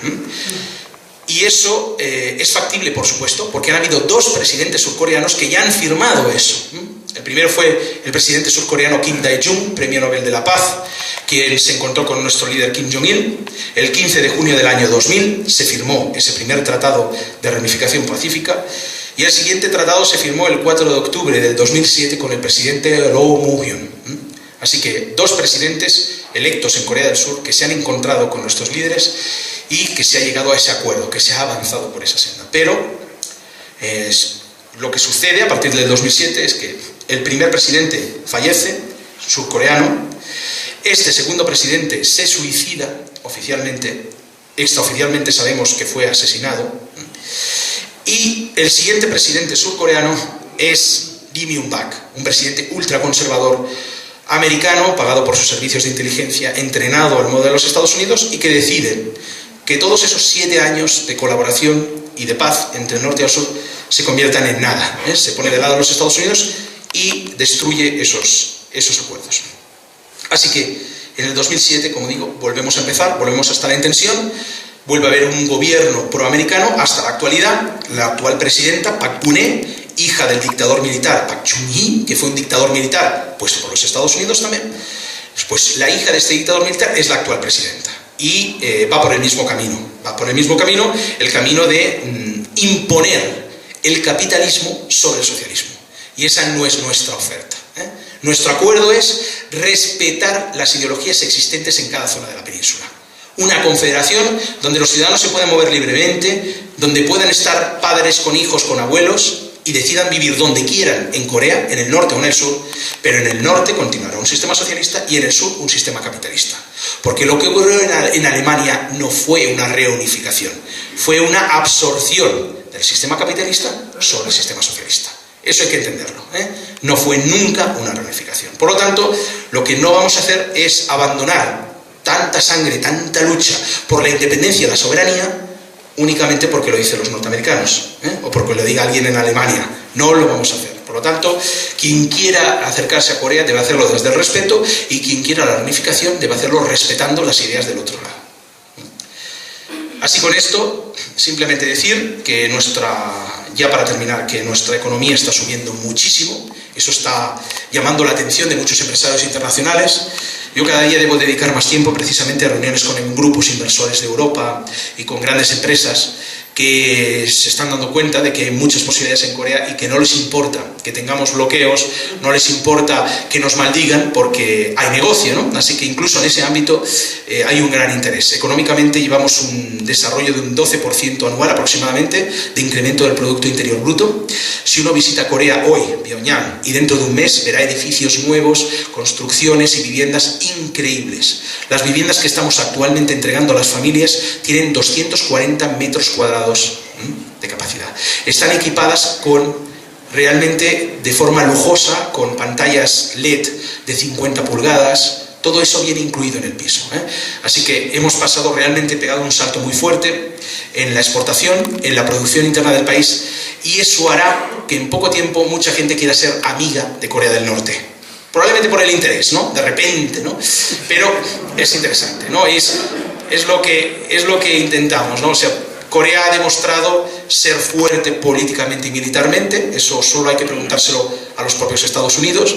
Y eso es factible, por supuesto, porque han habido 2 presidentes surcoreanos que ya han firmado eso. El primero fue el presidente surcoreano Kim Dae-jung, Premio Nobel de la Paz, quien se encontró con nuestro líder Kim Jong-il. El 15 de junio del año 2000 se firmó ese primer tratado de reunificación pacífica y el siguiente tratado se firmó el 4 de octubre del 2007 con el presidente Roh Moo-hyun. Así que 2 presidentes electos en Corea del Sur que se han encontrado con nuestros líderes y que se ha llegado a ese acuerdo, que se ha avanzado por esa senda. Pero lo que sucede a partir del 2007 es que el primer presidente fallece, surcoreano, este segundo presidente se suicida oficialmente, extraoficialmente sabemos que fue asesinado, y el siguiente presidente surcoreano es Lee Myung-bak, un presidente ultraconservador americano, pagado por sus servicios de inteligencia, entrenado al modo de los Estados Unidos, y que deciden que todos esos 7 años de colaboración y de paz entre el norte y el sur se conviertan en nada. Se pone de lado a los Estados Unidos y destruye esos acuerdos. Así que en el 2007, como digo, volvemos a empezar, volvemos a estar en tensión, vuelve a haber un gobierno proamericano hasta la actualidad. La actual presidenta, Park Geun-hye, hija del dictador militar Park Chung-hee, que fue un dictador militar puesto por los Estados Unidos también, pues la hija de este dictador militar es la actual presidenta. Y va por el mismo camino, el camino de imponer el capitalismo sobre el socialismo. Y esa no es nuestra oferta. Nuestro acuerdo es respetar las ideologías existentes en cada zona de la península. Una confederación donde los ciudadanos se puedan mover libremente, donde puedan estar padres con hijos, con abuelos, y decidan vivir donde quieran en Corea, en el norte o en el sur, pero en el norte continuará un sistema socialista y en el sur un sistema capitalista. Porque lo que ocurrió en Alemania no fue una reunificación, fue una absorción del sistema capitalista sobre el sistema socialista. Eso hay que entenderlo, No fue nunca una reunificación. Por lo tanto, lo que no vamos a hacer es abandonar tanta sangre, tanta lucha por la independencia y la soberanía únicamente porque lo dicen los norteamericanos, o porque lo diga alguien en Alemania. No lo vamos a hacer. Por lo tanto, quien quiera acercarse a Corea debe hacerlo desde el respeto, y quien quiera la reunificación debe hacerlo respetando las ideas del otro lado. Así, con esto, simplemente decir que ya para terminar, que nuestra economía está subiendo muchísimo. Eso está llamando la atención de muchos empresarios internacionales. Yo cada día debo dedicar más tiempo precisamente a reuniones con grupos inversores de Europa y con grandes empresas que se están dando cuenta de que hay muchas posibilidades en Corea y que no les importa que tengamos bloqueos, no les importa que nos maldigan, porque hay negocio, ¿no? Así que incluso en ese ámbito hay un gran interés. Económicamente llevamos un desarrollo de un 12% anual aproximadamente de incremento del Producto Interior Bruto. Si uno visita Corea hoy, Pyongyang, y dentro de un mes verá edificios nuevos, construcciones y viviendas increíbles. Las viviendas que estamos actualmente entregando a las familias tienen 240 metros cuadrados de capacidad. Están equipadas realmente de forma lujosa, con pantallas LED de 50 pulgadas, todo eso viene incluido en el piso. Así que hemos pegado un salto muy fuerte en la exportación, en la producción interna del país, y eso hará que en poco tiempo mucha gente quiera ser amiga de Corea del Norte. Probablemente por el interés, ¿no? De repente, ¿no? Pero es interesante, ¿no? Es lo que intentamos, ¿no? O sea, Corea ha demostrado ser fuerte políticamente y militarmente. Eso solo hay que preguntárselo a los propios Estados Unidos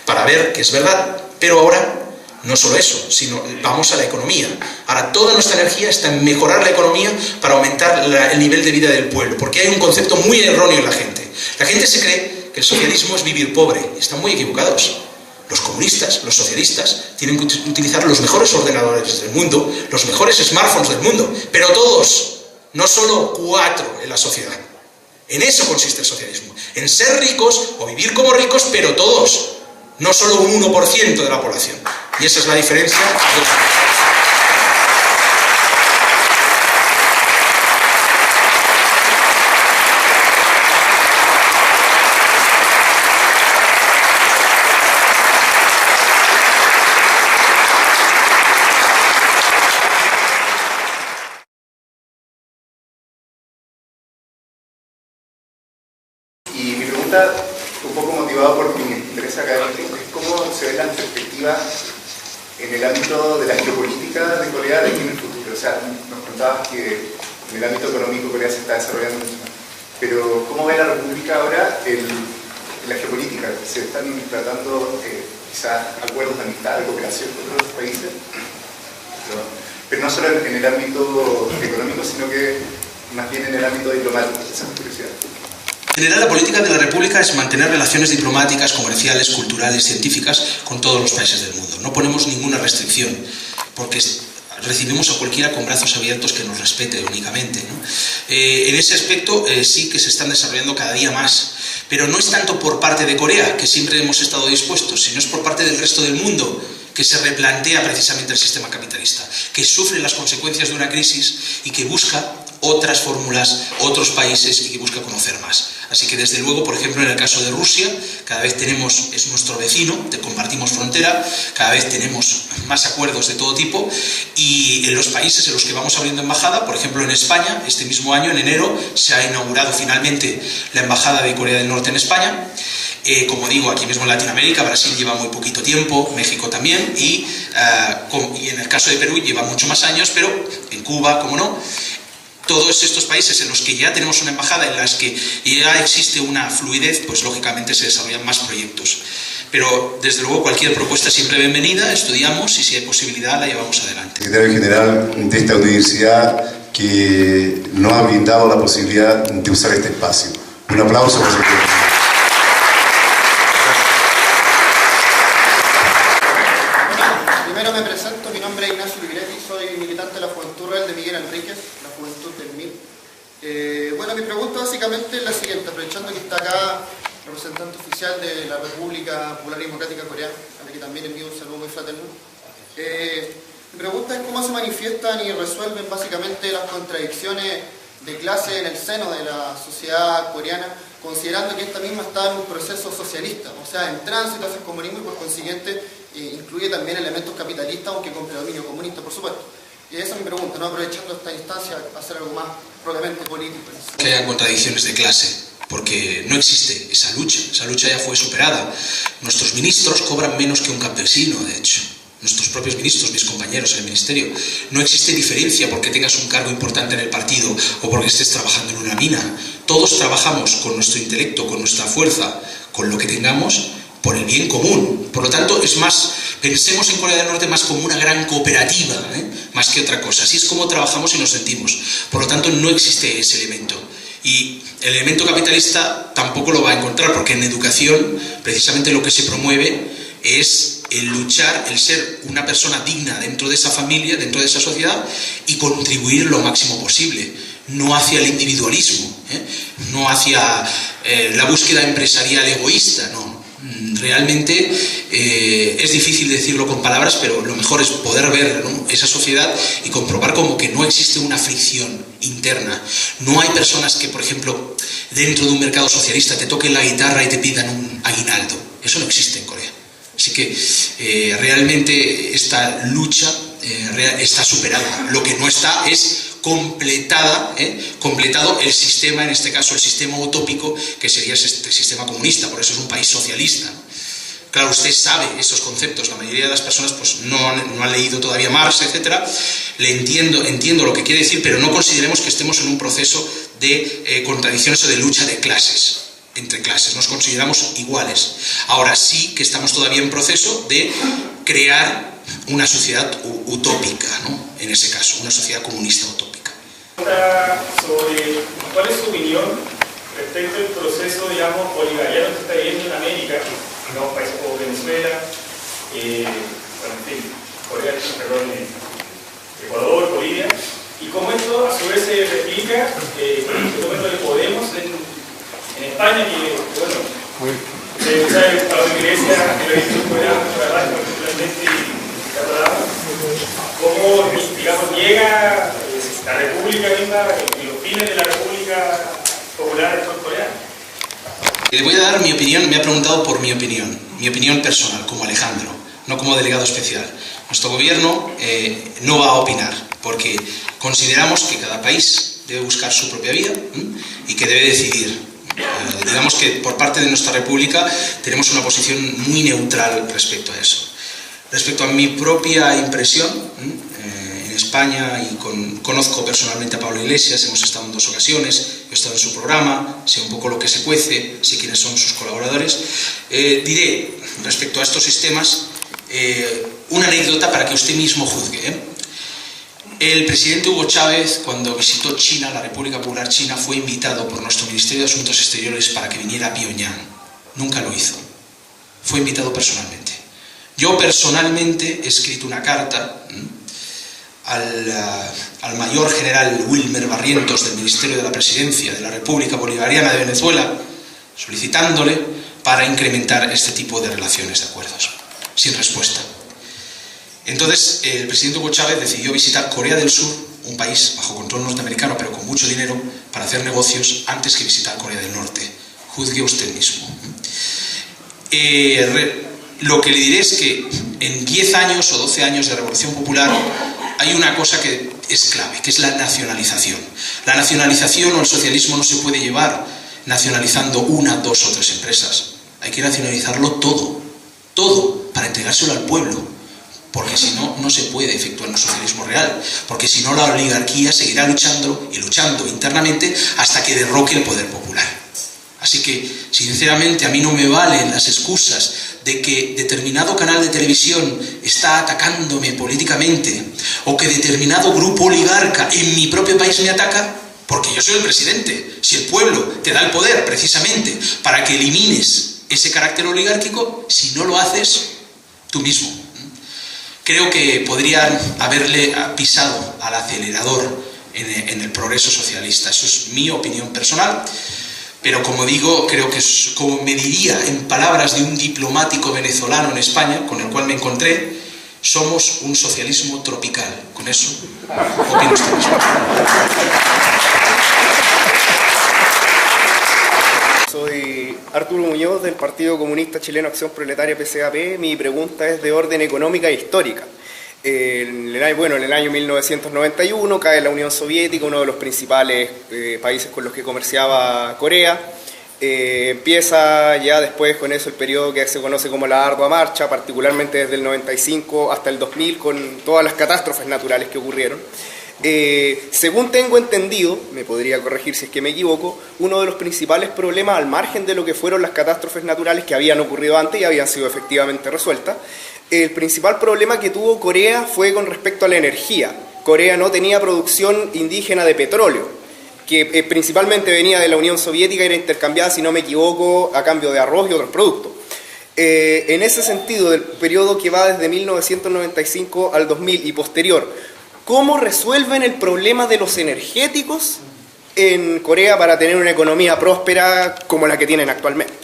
para ver que es verdad. Pero ahora, no solo eso, sino vamos a la economía. Ahora toda nuestra energía está en mejorar la economía para aumentar el nivel de vida del pueblo, porque hay un concepto muy erróneo en la gente. La gente se cree que el socialismo es vivir pobre. Están muy equivocados. Los comunistas, los socialistas, tienen que utilizar los mejores ordenadores del mundo, los mejores smartphones del mundo, pero todos, no solo 4 en la sociedad. En eso consiste el socialismo, en ser ricos o vivir como ricos, pero todos, no solo un 1% de la población. Y esa es la diferencia. Y mi pregunta, un poco motivada por mi interés académico, es cómo se ve la perspectiva en el ámbito de la geopolítica de Corea de aquí en el futuro. O sea, nos contabas que en el ámbito económico Corea se está desarrollando mucho más. Pero ¿cómo ve la República ahora en la geopolítica? ¿Se están tratando quizás acuerdos de amistad, de cooperación con otros países? Pero no solo en el ámbito económico, sino que más bien en el ámbito diplomático. Esa es mi curiosidad. En general, la política de la República es mantener relaciones diplomáticas, comerciales, culturales, científicas con todos los países del mundo. No ponemos ninguna restricción, porque recibimos a cualquiera con brazos abiertos que nos respete únicamente, ¿no? En ese aspecto sí que se están desarrollando cada día más, pero no es tanto por parte de Corea, que siempre hemos estado dispuestos, sino es por parte del resto del mundo, que se replantea precisamente el sistema capitalista, que sufre las consecuencias de una crisis y que busca otras fórmulas, otros países y que busca conocer más. Así que desde luego, por ejemplo, en el caso de Rusia, cada vez es nuestro vecino, compartimos frontera, cada vez tenemos más acuerdos de todo tipo, y en los países en los que vamos abriendo embajada, por ejemplo en España, este mismo año, en enero, se ha inaugurado finalmente la embajada de Corea del Norte en España. Como digo, aquí mismo en Latinoamérica, Brasil lleva muy poquito tiempo, México también, y en el caso de Perú lleva mucho más años, pero en Cuba, como no, todos estos países en los que ya tenemos una embajada, en las que ya existe una fluidez, pues lógicamente se desarrollan más proyectos. Pero desde luego cualquier propuesta siempre bienvenida, estudiamos y si hay posibilidad la llevamos adelante. Secretario General de esta universidad que nos ha brindado la posibilidad de usar este espacio. Un aplauso por su tiempo. Primero me presento, mi nombre es Ignacio Ligretti, soy militante de la Juventud Rebelde de Miguel Enríquez, la Juventud del MIL. Bueno, mi pregunta básicamente es la siguiente, aprovechando que está acá el representante oficial de la República Popular Democrática Coreana, a la que también envío un saludo muy fraterno. Mi pregunta es cómo se manifiestan y resuelven básicamente las contradicciones de clase en el seno de la sociedad coreana, considerando que esta misma está en un proceso socialista, o sea, en tránsito hacia el comunismo y por consiguiente incluye también elementos capitalistas, aunque con predominio comunista, por supuesto. Y esa es mi pregunta, ¿no? Aprovechando esta instancia, hacer algo más probablemente político. Que haya contradicciones de clase, porque no existe esa lucha ya fue superada. Nuestros ministros cobran menos que un campesino, de hecho. Nuestros propios ministros, mis compañeros en el ministerio. No existe diferencia porque tengas un cargo importante en el partido o porque estés trabajando en una mina. Todos trabajamos con nuestro intelecto, con nuestra fuerza, con lo que tengamos, por el bien común. Por lo tanto, es más, pensemos en Corea del Norte más como una gran cooperativa, más que otra cosa. Así es como trabajamos y nos sentimos. Por lo tanto, no existe ese elemento. Y el elemento capitalista tampoco lo va a encontrar, porque en educación, precisamente lo que se promueve es el luchar, el ser una persona digna dentro de esa familia, dentro de esa sociedad, y contribuir lo máximo posible. No hacia el individualismo, no hacia la búsqueda empresarial egoísta, no. Realmente es difícil decirlo con palabras, pero lo mejor es poder ver, ¿no?, esa sociedad y comprobar como que no existe una fricción interna. No hay personas que, por ejemplo, dentro de un mercado socialista te toquen la guitarra y te pidan un aguinaldo. Eso no existe en Corea. Así que realmente esta lucha está superada. Lo que no está es completado el sistema, en este caso el sistema utópico, que sería este sistema comunista. Por eso es un país socialista, ¿no? Claro, usted sabe esos conceptos, la mayoría de las personas pues no han leído todavía Marx, etc. Entiendo lo que quiere decir, pero no consideremos que estemos en un proceso de contradicciones o de lucha de clases, entre clases, nos consideramos iguales. Ahora sí que estamos todavía en proceso de crear una sociedad utópica, ¿no? En ese caso, una sociedad comunista utópica. Sobre cuál es su opinión respecto al proceso, digamos, bolivariano que está viviendo en América, digamos, países como Venezuela, bueno, en fin, Corea, perdón, Ecuador, Bolivia, y cómo esto a su vez se replica en este momento de Podemos en España, que bueno, se sabe para la iglesia, que lo he visto fuera, la verdad, particularmente cómo, digamos, llega la República misma, los fines de la República Popular Coreana. Le voy a dar mi opinión, me ha preguntado por mi opinión personal, como Alejandro, no como delegado especial. Nuestro gobierno no va a opinar, porque consideramos que cada país debe buscar su propia vía y que debe decidir. Digamos que por parte de nuestra República tenemos una posición muy neutral respecto a eso. Respecto a mi propia impresión, en España, y conozco personalmente a Pablo Iglesias, hemos estado en 2 ocasiones, yo he estado en su programa, sé un poco lo que se cuece, sé quiénes son sus colaboradores. Diré, respecto a estos sistemas, una anécdota para que usted mismo juzgue. El presidente Hugo Chávez, cuando visitó China, la República Popular China, fue invitado por nuestro Ministerio de Asuntos Exteriores para que viniera a Pyongyang. Nunca lo hizo. Fue invitado personalmente. Yo personalmente he escrito una carta al mayor general Wilmer Barrientos del Ministerio de la Presidencia de la República Bolivariana de Venezuela, solicitándole para incrementar este tipo de relaciones, de acuerdos, sin respuesta. Entonces el presidente Hugo Chávez decidió visitar Corea del Sur un país bajo control norteamericano, pero con mucho dinero, para hacer negocios antes que visitar Corea del Norte. Juzgue usted mismo. Lo que le diré es que en 10 años o 12 años de Revolución Popular hay una cosa que es clave, que es la nacionalización. La nacionalización o el socialismo no se puede llevar nacionalizando una, dos o tres empresas. Hay que nacionalizarlo todo, todo, para entregárselo al pueblo. Porque si no, no se puede efectuar un socialismo real. Porque si no, la oligarquía seguirá luchando y luchando internamente hasta que derroque el poder popular. Así que, sinceramente, a mí no me valen las excusas de que determinado canal de televisión está atacándome políticamente o que determinado grupo oligarca en mi propio país me ataca, porque yo soy el presidente. Si el pueblo te da el poder precisamente para que elimines ese carácter oligárquico, si no lo haces tú mismo. Creo que podrían haberle pisado al acelerador en el progreso socialista. Eso es mi opinión personal. Pero como digo, creo que es, como me diría en palabras de un diplomático venezolano en España, con el cual me encontré, somos un socialismo tropical. Con eso, opino usted mismo. Soy Arturo Muñoz del Partido Comunista Chileno Acción Proletaria PCAP. Mi pregunta es de orden económica e histórica. En el año 1991 cae la Unión Soviética, uno de los principales países con los que comerciaba Corea. Empieza ya después con eso el periodo que se conoce como la Ardua Marcha, particularmente desde el 95 hasta el 2000, con todas las catástrofes naturales que ocurrieron. Según tengo entendido, me podría corregir si es que me equivoco, uno de los principales problemas al margen de lo que fueron las catástrofes naturales que habían ocurrido antes y habían sido efectivamente resueltas, el principal problema que tuvo Corea fue con respecto a la energía. Corea no tenía producción indígena de petróleo, que principalmente venía de la Unión Soviética y era intercambiada, si no me equivoco, a cambio de arroz y otros productos. En ese sentido, del periodo que va desde 1995 al 2000 y posterior, ¿cómo resuelven el problema de los energéticos en Corea para tener una economía próspera como la que tienen actualmente?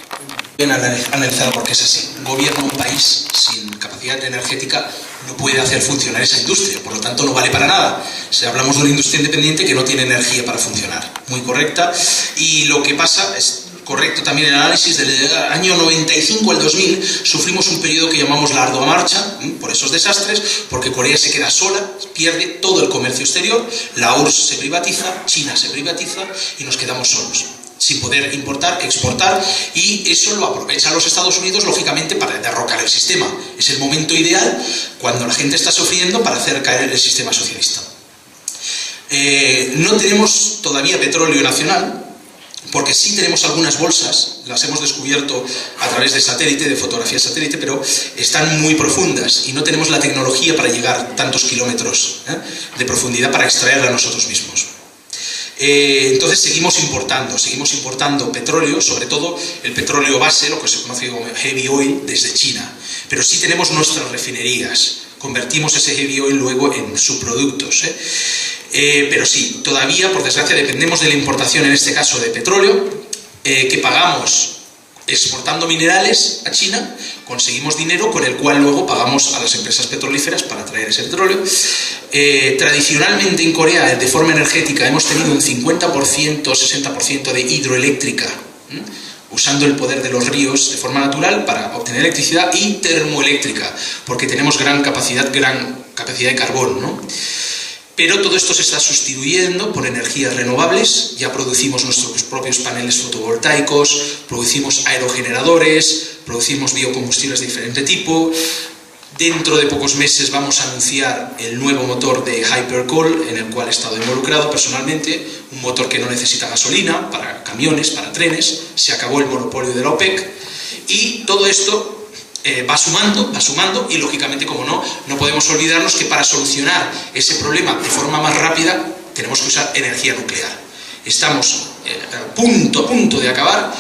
Bien analizado, porque es así. Gobierna un país sin capacidad energética no puede hacer funcionar esa industria, por lo tanto no vale para nada. Si hablamos de una industria independiente que no tiene energía para funcionar. Muy correcta. Y lo que pasa es correcto también el análisis. Del año 95 al 2000 sufrimos un periodo que llamamos la Ardua Marcha, por esos desastres, porque Corea se queda sola, pierde todo el comercio exterior, la URSS se privatiza, China se privatiza y nos quedamos solos, sin poder importar, exportar, y eso lo aprovechan los Estados Unidos, lógicamente, para derrocar el sistema. Es el momento ideal, cuando la gente está sufriendo, para hacer caer el sistema socialista. No tenemos todavía petróleo nacional, porque sí tenemos algunas bolsas, las hemos descubierto a través de satélite, de fotografía satélite, pero están muy profundas y no tenemos la tecnología para llegar tantos kilómetros de profundidad para extraerla nosotros mismos. Entonces seguimos importando petróleo, sobre todo el petróleo base, lo que se conoce como heavy oil, desde China. Pero sí tenemos nuestras refinerías, convertimos ese heavy oil luego en subproductos. Pero sí, todavía, por desgracia, dependemos de la importación, en este caso de petróleo, que pagamos exportando minerales a China, conseguimos dinero con el cual luego pagamos a las empresas petrolíferas para traer ese petróleo. Tradicionalmente en Corea, de forma energética, hemos tenido un 50%, 60% de hidroeléctrica, usando el poder de los ríos de forma natural para obtener electricidad, y termoeléctrica, porque tenemos gran capacidad de carbón, ¿no? Pero todo esto se está sustituyendo por energías renovables. Ya producimos nuestros propios paneles fotovoltaicos, producimos aerogeneradores, producimos biocombustibles de diferente tipo. Dentro de pocos meses vamos a anunciar el nuevo motor de Hypercool, en el cual he estado involucrado personalmente, un motor que no necesita gasolina para camiones, para trenes. Se acabó el monopolio de la OPEC, y todo esto va sumando, y lógicamente, como no podemos olvidarnos que para solucionar ese problema de forma más rápida tenemos que usar energía nuclear. Estamos a punto de acabar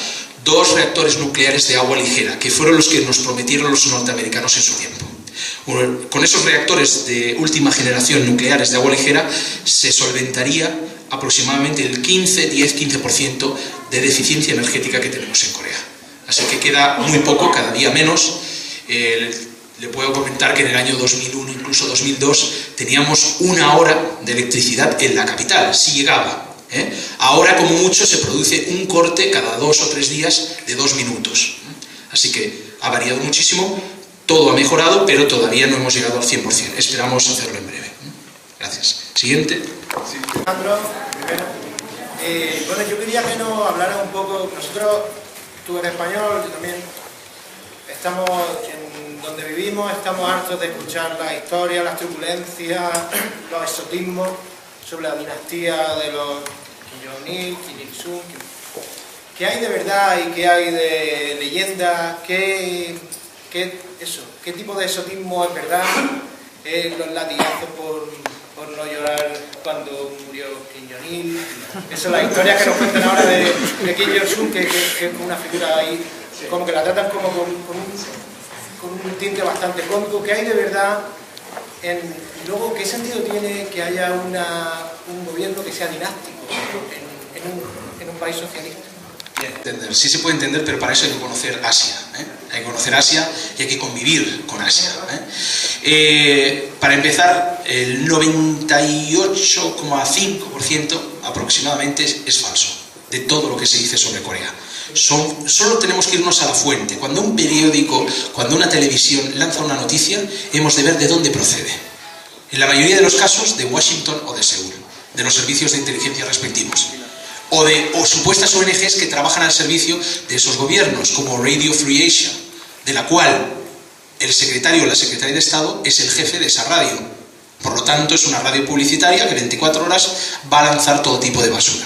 2 reactores nucleares de agua ligera, que fueron los que nos prometieron los norteamericanos en su tiempo. Con esos reactores de última generación nucleares de agua ligera se solventaría aproximadamente el 10-15% de deficiencia energética que tenemos en Corea. Así que queda muy poco, cada día menos. Le puedo comentar que en el año 2001, incluso 2002, teníamos 1 hora de electricidad en la capital, si llegaba. Ahora, como mucho, se produce un corte cada 2 o 3 días de 2 minutos. Así que ha variado muchísimo, todo ha mejorado, pero todavía no hemos llegado al 100%. Esperamos hacerlo en breve. Gracias. Siguiente. Sí. Alejandro, primero. Bueno, yo quería que nos hablaras un poco. Nosotros, tú eres español, yo también. Estamos en donde vivimos, estamos hartos de escuchar las historias, las turbulencias, los exotismos sobre la dinastía de los Kim Jong-il, Kim Il-sung. ¿Qué hay de verdad y qué hay de leyenda? ¿Qué tipo de exotismo es verdad? Los latigazos por no llorar cuando murió Kim Jong-il. Esa es la historia que nos cuentan ahora de Kim Il-sung, que es una figura ahí, como que la tratan como con un tinte bastante cómico. ¿Qué hay de verdad? Y luego, ¿qué sentido tiene que haya un gobierno que sea dinástico en un país socialista? Entender. Sí se puede entender, pero para eso hay que conocer Asia. Hay que conocer Asia y hay que convivir con Asia. Para empezar, el 98,5% aproximadamente es falso de todo lo que se dice sobre Corea. Solo tenemos que irnos a la fuente. Cuando un periódico, cuando una televisión lanza una noticia, hemos de ver de dónde procede. En la mayoría de los casos, de Washington o de Seúl, de los servicios de inteligencia respectivos. O supuestas ONGs que trabajan al servicio de esos gobiernos, como Radio Free Asia, de la cual el secretario o la secretaria de Estado es el jefe de esa radio. Por lo tanto, es una radio publicitaria que 24 horas va a lanzar todo tipo de basura.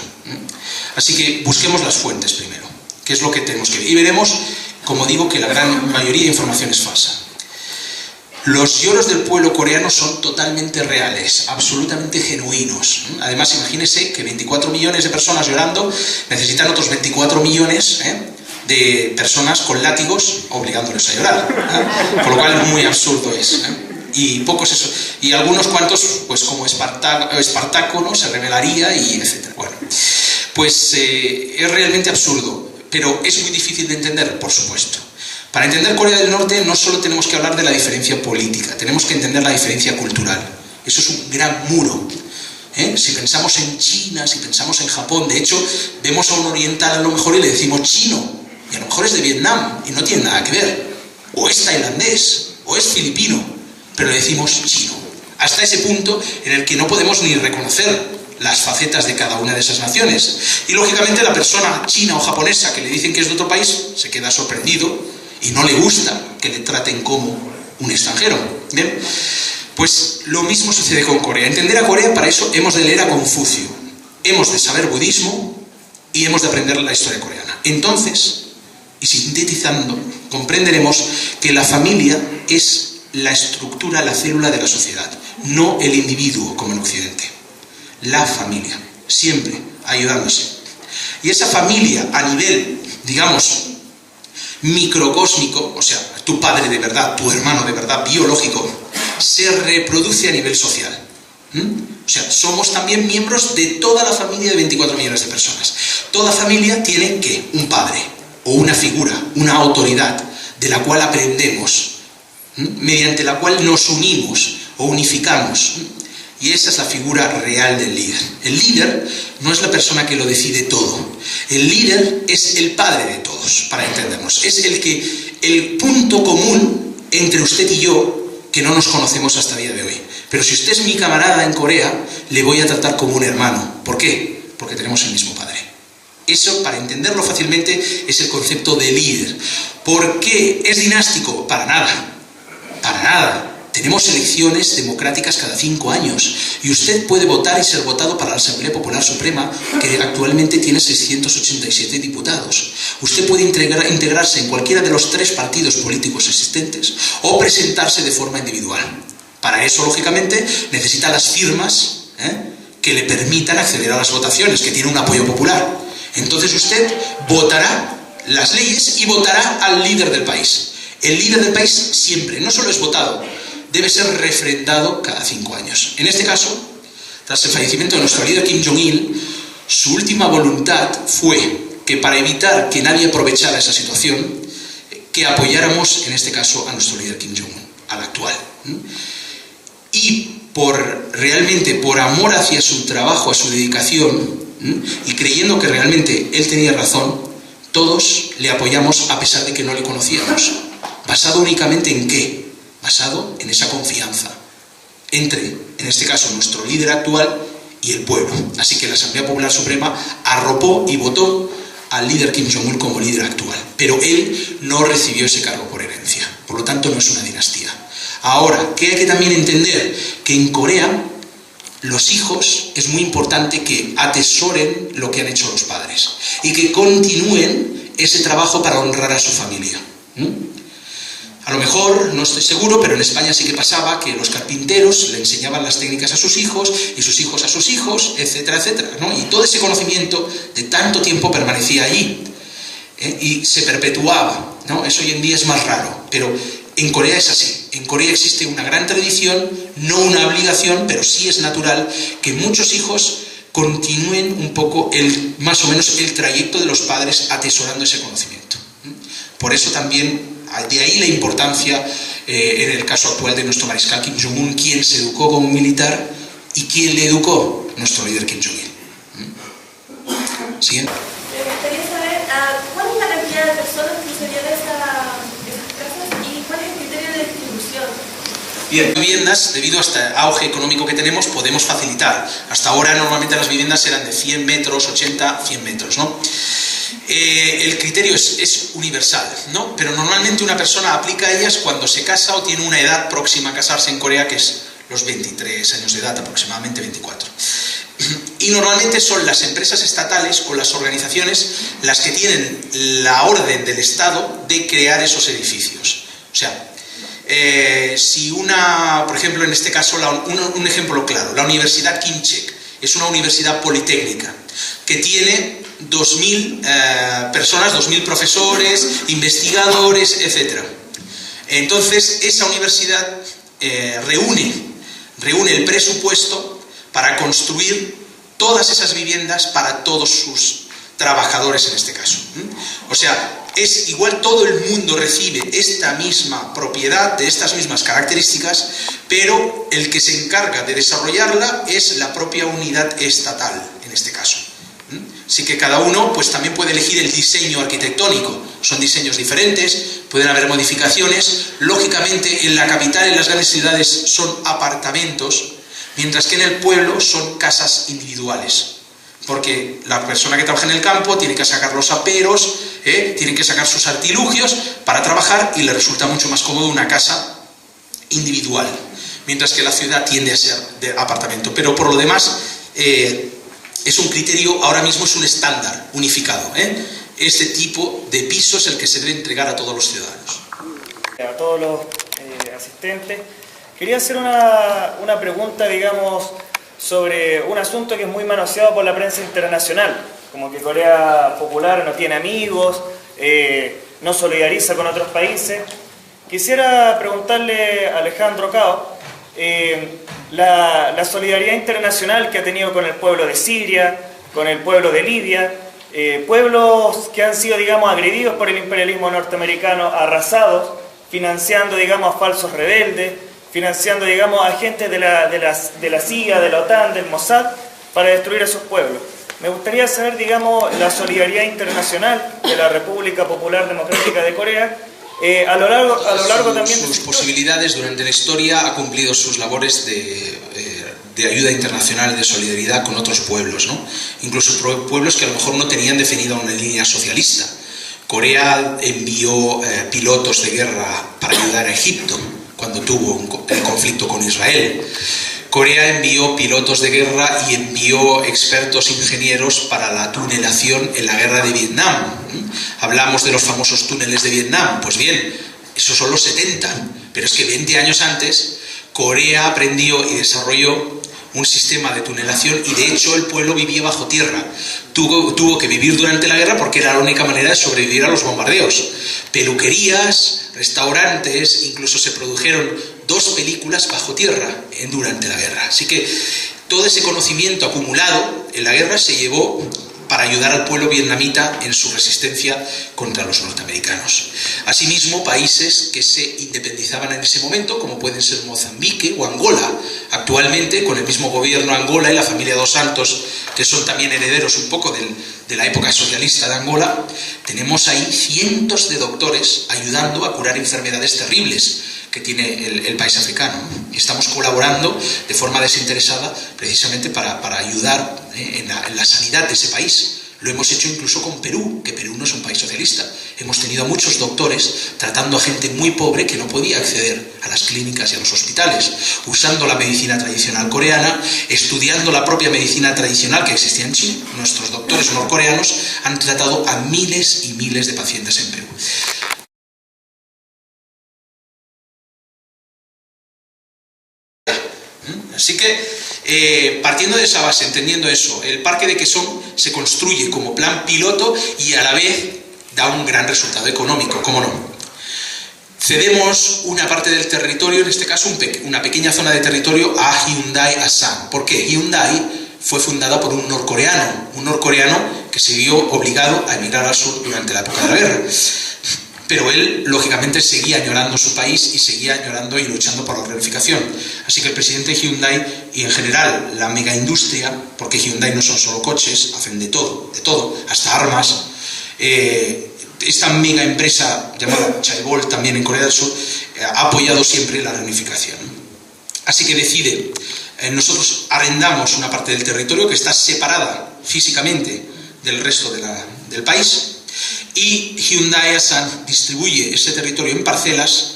Así que busquemos las fuentes primero, que es lo que tenemos que ver. Y veremos, como digo, que la gran mayoría de información es falsa. Los lloros del pueblo coreano son totalmente reales, absolutamente genuinos. Además, imagínense que 24 millones de personas llorando necesitan otros 24 millones de personas con látigos obligándoles a llorar. Con lo cual, muy absurdo es. Y pocos eso. Y algunos cuantos, pues como Espartaco, ¿no? Se rebelaría y etc. Bueno, pues es realmente absurdo, pero es muy difícil de entender, por supuesto. Para entender Corea del Norte no solo tenemos que hablar de la diferencia política, tenemos que entender la diferencia cultural. Eso es un gran muro. Si pensamos en China, si pensamos en Japón, de hecho, vemos a un oriental a lo mejor y le decimos chino, y a lo mejor es de Vietnam, y no tiene nada que ver. O es tailandés, o es filipino, pero le decimos chino. Hasta ese punto en el que no podemos ni reconocer las facetas de cada una de esas naciones. Y lógicamente la persona china o japonesa que le dicen que es de otro país se queda sorprendido y no le gusta que le traten como un extranjero. ¿Bien? Pues lo mismo sucede con Corea. Entender a Corea, para eso hemos de leer a Confucio, hemos de saber budismo y hemos de aprender la historia coreana. Entonces, y sintetizando, comprenderemos que la familia es la estructura, la célula de la sociedad, no el individuo como en Occidente. La familia, siempre ayudándose. Y esa familia a nivel, digamos, microcósmico, o sea, tu padre de verdad, tu hermano de verdad, biológico, se reproduce a nivel social. O sea, somos también miembros de toda la familia de 24 millones de personas. Toda familia tiene, ¿qué? Un padre, o una figura, una autoridad, de la cual aprendemos, mediante la cual nos unimos o unificamos. Y esa es la figura real del líder. El líder no es la persona que lo decide todo. El líder es el padre de todos, para entendernos. Es el punto común entre usted y yo, que no nos conocemos hasta el día de hoy. Pero si usted es mi camarada en Corea, le voy a tratar como un hermano. ¿Por qué? Porque tenemos el mismo padre. Eso, para entenderlo fácilmente, es el concepto de líder. ¿Por qué es dinástico? Para nada. Para nada. Tenemos elecciones democráticas cada 5 años y usted puede votar y ser votado para la Asamblea Popular Suprema, que actualmente tiene 687 diputados. Usted puede integrarse en cualquiera de los 3 partidos políticos existentes o presentarse de forma individual. Para eso, lógicamente, necesita las firmas que le permitan acceder a las votaciones, que tiene un apoyo popular. Entonces usted votará las leyes y votará al líder del país. El líder del país siempre, no solo es votado, debe ser refrendado cada 5 años. En este caso, tras el fallecimiento de nuestro líder Kim Jong-il, su última voluntad fue que, para evitar que nadie aprovechara esa situación, que apoyáramos, en este caso, a nuestro líder Kim Jong-un. al actual. Y realmente por amor hacia su trabajo, a su dedicación, y creyendo que realmente él tenía razón, todos le apoyamos a pesar de que no le conocíamos. ¿Basado únicamente en qué? Basado en esa confianza entre, en este caso, nuestro líder actual y el pueblo. Así que la Asamblea Popular Suprema arropó y votó al líder Kim Jong-un como líder actual. Pero él no recibió ese cargo por herencia. Por lo tanto, no es una dinastía. Ahora, ¿qué hay que también entender? Que en Corea, los hijos es muy importante que atesoren lo que han hecho los padres y que continúen ese trabajo para honrar a su familia. A lo mejor, no estoy seguro, pero en España sí que pasaba que los carpinteros le enseñaban las técnicas a sus hijos y sus hijos a sus hijos, etcétera, etcétera, ¿no? Y todo ese conocimiento de tanto tiempo permanecía allí, y se perpetuaba, ¿no? Eso hoy en día es más raro, pero en Corea es así. En Corea existe una gran tradición, no una obligación, pero sí es natural que muchos hijos continúen un poco más o menos el trayecto de los padres atesorando ese conocimiento. Por eso también, de ahí la importancia en el caso actual de nuestro mariscal Kim Jong-un, quien se educó como militar y quien le educó, nuestro líder Kim Jong-il. Siguiente. Me gustaría saber cuál es la cantidad de personas que usarían esas casas y cuál es el criterio de distribución. Bien, viviendas, debido a este auge económico que tenemos, podemos facilitar. Hasta ahora normalmente las viviendas eran de 100 metros, 80, 100 metros, ¿no? El criterio es universal, ¿no? Pero normalmente una persona aplica a ellas cuando se casa o tiene una edad próxima a casarse en Corea, que es los 23 años de edad, aproximadamente 24. Y normalmente son las empresas estatales o las organizaciones las que tienen la orden del Estado de crear esos edificios. O sea, si por ejemplo, en este caso, un ejemplo claro, la Universidad Kim-Chek es una universidad politécnica que tiene 2.000 personas, 2.000 profesores, investigadores, etc. Entonces, esa universidad reúne el presupuesto para construir todas esas viviendas para todos sus trabajadores en este caso. O sea, es igual, todo el mundo recibe esta misma propiedad de estas mismas características, pero el que se encarga de desarrollarla es la propia unidad estatal en este caso. Así que cada uno pues también puede elegir el diseño arquitectónico. Son diseños diferentes, pueden haber modificaciones. Lógicamente, en la capital, en las grandes ciudades, son apartamentos, mientras que en el pueblo son casas individuales. Porque la persona que trabaja en el campo tiene que sacar los aperos, tiene que sacar sus artilugios para trabajar, y le resulta mucho más cómodo una casa individual. Mientras que la ciudad tiende a ser de apartamento. Pero por lo demás, es un criterio, ahora mismo es un estándar unificado. Este tipo de piso es el que se debe entregar a todos los ciudadanos. A todos los asistentes. Quería hacer una pregunta, digamos, sobre un asunto que es muy manoseado por la prensa internacional, como que Corea Popular no tiene amigos, no solidariza con otros países. Quisiera preguntarle a Alejandro Cao, la solidaridad internacional que ha tenido con el pueblo de Siria, con el pueblo de Libia, pueblos que han sido, digamos, agredidos por el imperialismo norteamericano, arrasados, financiando, digamos, a falsos rebeldes, financiando, digamos, a agentes de la CIA, de la OTAN, del Mossad, para destruir a esos pueblos. Me gustaría saber, digamos, la solidaridad internacional de la República Popular Democrática de Corea, a lo largo también de sus posibilidades durante la historia, ha cumplido sus labores de ayuda internacional, de solidaridad con otros pueblos, ¿no? Incluso pueblos que a lo mejor no tenían definida una línea socialista. Corea envió pilotos de guerra para ayudar a Egipto cuando tuvo el conflicto con Israel. Corea envió pilotos de guerra y envió expertos ingenieros para la tunelación en la guerra de Vietnam. Hablamos de los famosos túneles de Vietnam. Pues bien, esos son los 70, pero es que 20 años antes Corea aprendió y desarrolló un sistema de tunelación, y de hecho el pueblo vivía bajo tierra. Tuvo que vivir durante la guerra porque era la única manera de sobrevivir a los bombardeos. Peluquerías, restaurantes, incluso se produjeron 2 películas bajo tierra durante la guerra. Así que todo ese conocimiento acumulado en la guerra se llevó para ayudar al pueblo vietnamita en su resistencia contra los norteamericanos. Asimismo, países que se independizaban en ese momento, como pueden ser Mozambique o Angola, actualmente con el mismo gobierno Angola y la familia Dos Santos, que son también herederos un poco de la época socialista de Angola, tenemos ahí cientos de doctores ayudando a curar enfermedades terribles que tiene el país africano. Y estamos colaborando de forma desinteresada precisamente para ayudar en la sanidad de ese país. Lo hemos hecho incluso con Perú, que Perú no es un país socialista. Hemos tenido a muchos doctores tratando a gente muy pobre que no podía acceder a las clínicas y a los hospitales, usando la medicina tradicional coreana, estudiando la propia medicina tradicional que existía en China. Nuestros doctores norcoreanos han tratado a miles y miles de pacientes en Perú. Así que, partiendo de esa base, entendiendo eso, el Parque de Quezón se construye como plan piloto y a la vez da un gran resultado económico, ¿cómo no? Cedemos una parte del territorio, en este caso una pequeña zona de territorio, a Hyundai Asan. ¿Por qué? Hyundai fue fundada por un norcoreano que se vio obligado a emigrar al sur durante la época de la guerra. Pero él, lógicamente, seguía añorando su país y seguía añorando y luchando por la reunificación. Así que el presidente de Hyundai y, en general, la megaindustria, porque Hyundai no son solo coches, hacen de todo, hasta armas. Esta mega empresa llamada Chaebol, también en Corea del Sur, ha apoyado siempre la reunificación. Así que decide, nosotros arrendamos una parte del territorio que está separada físicamente del resto del país, y Hyundai Asan distribuye ese territorio en parcelas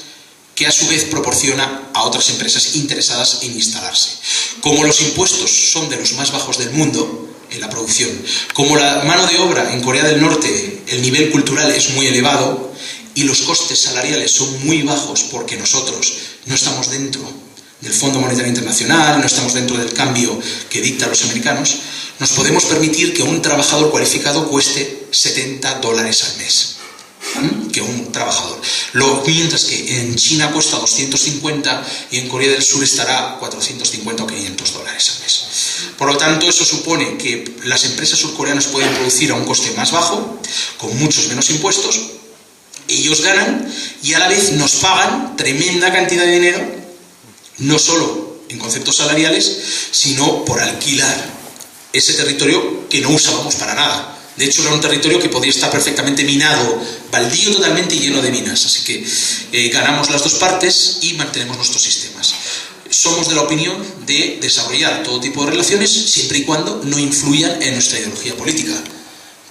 que a su vez proporciona a otras empresas interesadas en instalarse. Como los impuestos son de los más bajos del mundo en la producción, como la mano de obra en Corea del Norte, el nivel cultural es muy elevado y los costes salariales son muy bajos porque nosotros no estamos dentro del Fondo Monetario Internacional, no estamos dentro del cambio que dictan los americanos, nos podemos permitir que un trabajador cualificado cueste $70 al mes. Que un trabajador. Mientras que en China cuesta 250 y en Corea del Sur estará 450 o $500 al mes. Por lo tanto, eso supone que las empresas surcoreanas pueden producir a un coste más bajo, con muchos menos impuestos, ellos ganan y a la vez nos pagan tremenda cantidad de dinero, no solo en conceptos salariales, sino por alquilar ese territorio que no usábamos para nada. De hecho, era un territorio que podía estar perfectamente minado, baldío totalmente y lleno de minas. Así que ganamos las dos partes y mantenemos nuestros sistemas. Somos de la opinión de desarrollar todo tipo de relaciones siempre y cuando no influyan en nuestra ideología política.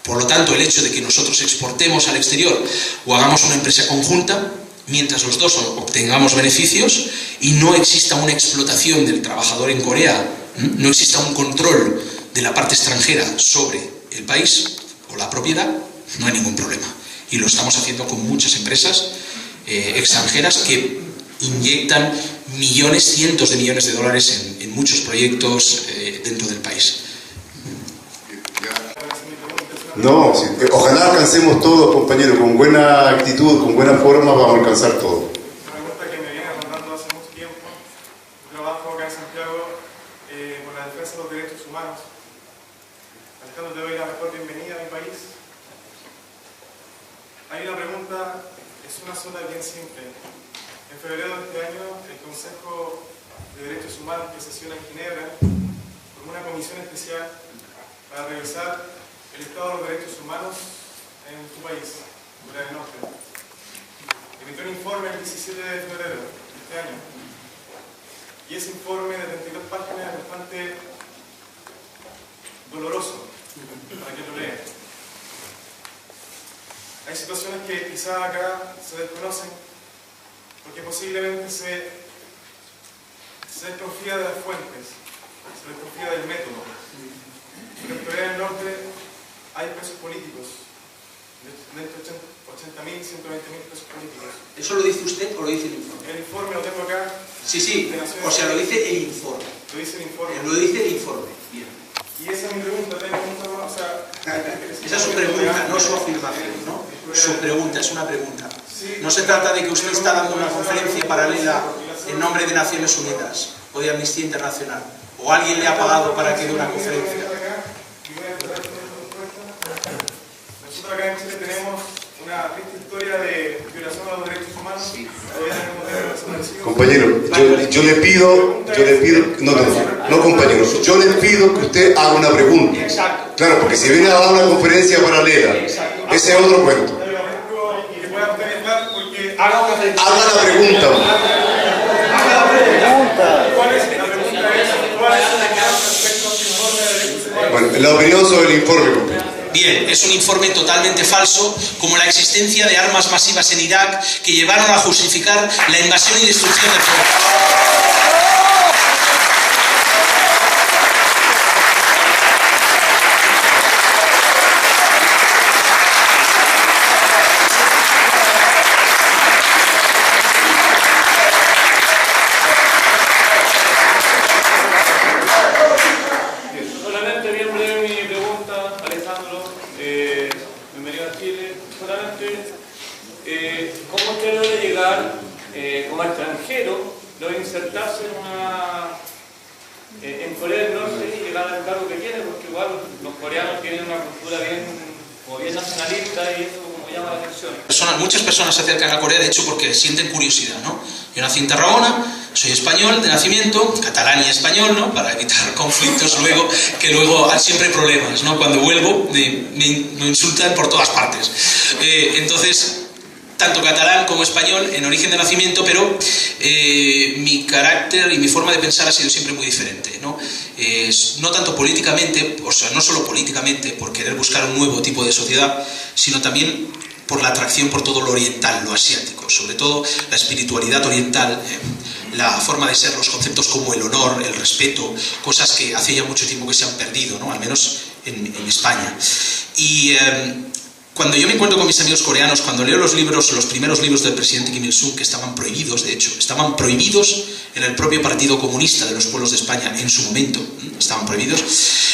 Por lo tanto, el hecho de que nosotros exportemos al exterior o hagamos una empresa conjunta, mientras los dos obtengamos beneficios y no exista una explotación del trabajador en Corea, no exista un control de la parte extranjera sobre el país o la propiedad, no hay ningún problema. Y lo estamos haciendo con muchas empresas extranjeras que inyectan millones, cientos de millones de dólares en muchos proyectos dentro del país. No, sí, ojalá alcancemos todo, compañero, con buena actitud, con buena forma vamos a alcanzar todo. Una pregunta que me viene rondando hace mucho tiempo. Trabajo acá en Santiago por la defensa de los derechos humanos. Alejandro, te doy la mejor bienvenida a mi país. Hay una pregunta, es una sola bien simple. En febrero de este año, el Consejo de Derechos Humanos que sesiona en Ginebra formó una comisión especial para revisar el estado de los derechos humanos en tu país, Corea del Norte. Emitió un informe el 17 de febrero de este año. Y ese informe de 32 páginas es bastante doloroso para que lo lean. Hay situaciones que quizás acá se desconocen porque posiblemente se desconfía de las fuentes, se desconfía del método. Pero en Corea del Norte hay presos políticos, de 80.000, 120.000 presos políticos. ¿Eso lo dice usted o lo dice el informe? El informe lo tengo acá. Sí, o sea, lo dice el informe. Lo dice el informe. Lo dice el informe. Bien. Y esa es mi pregunta, o sea... Esa es su pregunta, no su afirmación, ¿no? Su pregunta, es una pregunta. No se trata de que usted está dando una conferencia paralela en nombre de Naciones Unidas o de Amnistía Internacional, o alguien le ha pagado para que dé una conferencia. triste historia de violación a los derechos humanos. Todavía tenemos que desaparecido. Compañero, yo le pido, no compañero, yo le pido que usted haga una pregunta. Exacto. Claro, porque si viene a dar una conferencia paralela, ese es otro cuento. Y le voy a preguntar porque haga una pregunta. Haga la pregunta. ¿Cuál es la pregunta? ¿Cuál es la opinión respecto a su informe de derechos humanos? Bueno, la opinión sobre el informe, compañero. Bien, es un informe totalmente falso, como la existencia de armas masivas en Irak que llevaron a justificar la invasión y destrucción del pueblo. Solamente bien breve mi pregunta, Alejandro, bienvenido a Chile. Solamente, ¿cómo usted debe llegar como extranjero, debe insertarse en Corea del Norte y llegar al cargo que tiene? Porque igual los coreanos tienen una cultura bien nacionalista y eso como llama la atención. Muchas personas se acercan a Corea, de hecho, porque sienten curiosidad, ¿no? Yo nací en Tarragona, soy español de nacimiento, catalán y español, ¿no? Para evitar conflictos luego, que luego siempre hay problemas, ¿no? Cuando vuelvo me insultan por todas partes. Entonces, tanto catalán como español en origen de nacimiento, pero mi carácter y mi forma de pensar ha sido siempre muy diferente, ¿no? No tanto políticamente, o sea, no solo políticamente por querer buscar un nuevo tipo de sociedad, sino también por la atracción por todo lo oriental, lo asiático, sobre todo la espiritualidad oriental, la forma de ser, los conceptos como el honor, el respeto, cosas que hace ya mucho tiempo que se han perdido, ¿no? Al menos en España. Y cuando yo me encuentro con mis amigos coreanos, cuando leo los primeros libros del presidente Kim Il-sung, que estaban prohibidos, de hecho, estaban prohibidos en el propio Partido Comunista de los Pueblos de España en su momento, estaban prohibidos,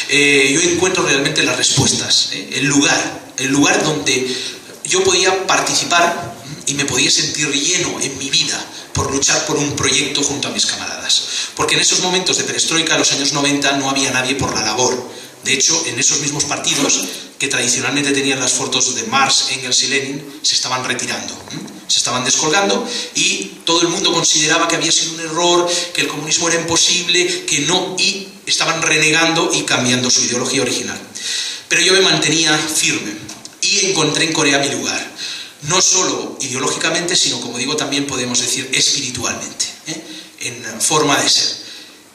yo encuentro realmente las respuestas, el lugar donde yo podía participar y me podía sentir lleno en mi vida por luchar por un proyecto junto a mis camaradas. Porque en esos momentos de perestroika, en los años 90, no había nadie por la labor. De hecho, en esos mismos partidos que tradicionalmente tenían las fotos de Marx, Engels y Lenin, se estaban retirando, se estaban descolgando, y todo el mundo consideraba que había sido un error, que el comunismo era imposible, que no, y estaban renegando y cambiando su ideología original. Pero yo me mantenía firme y encontré en Corea mi lugar, no solo ideológicamente, sino, como digo, también podemos decir espiritualmente, en forma de ser.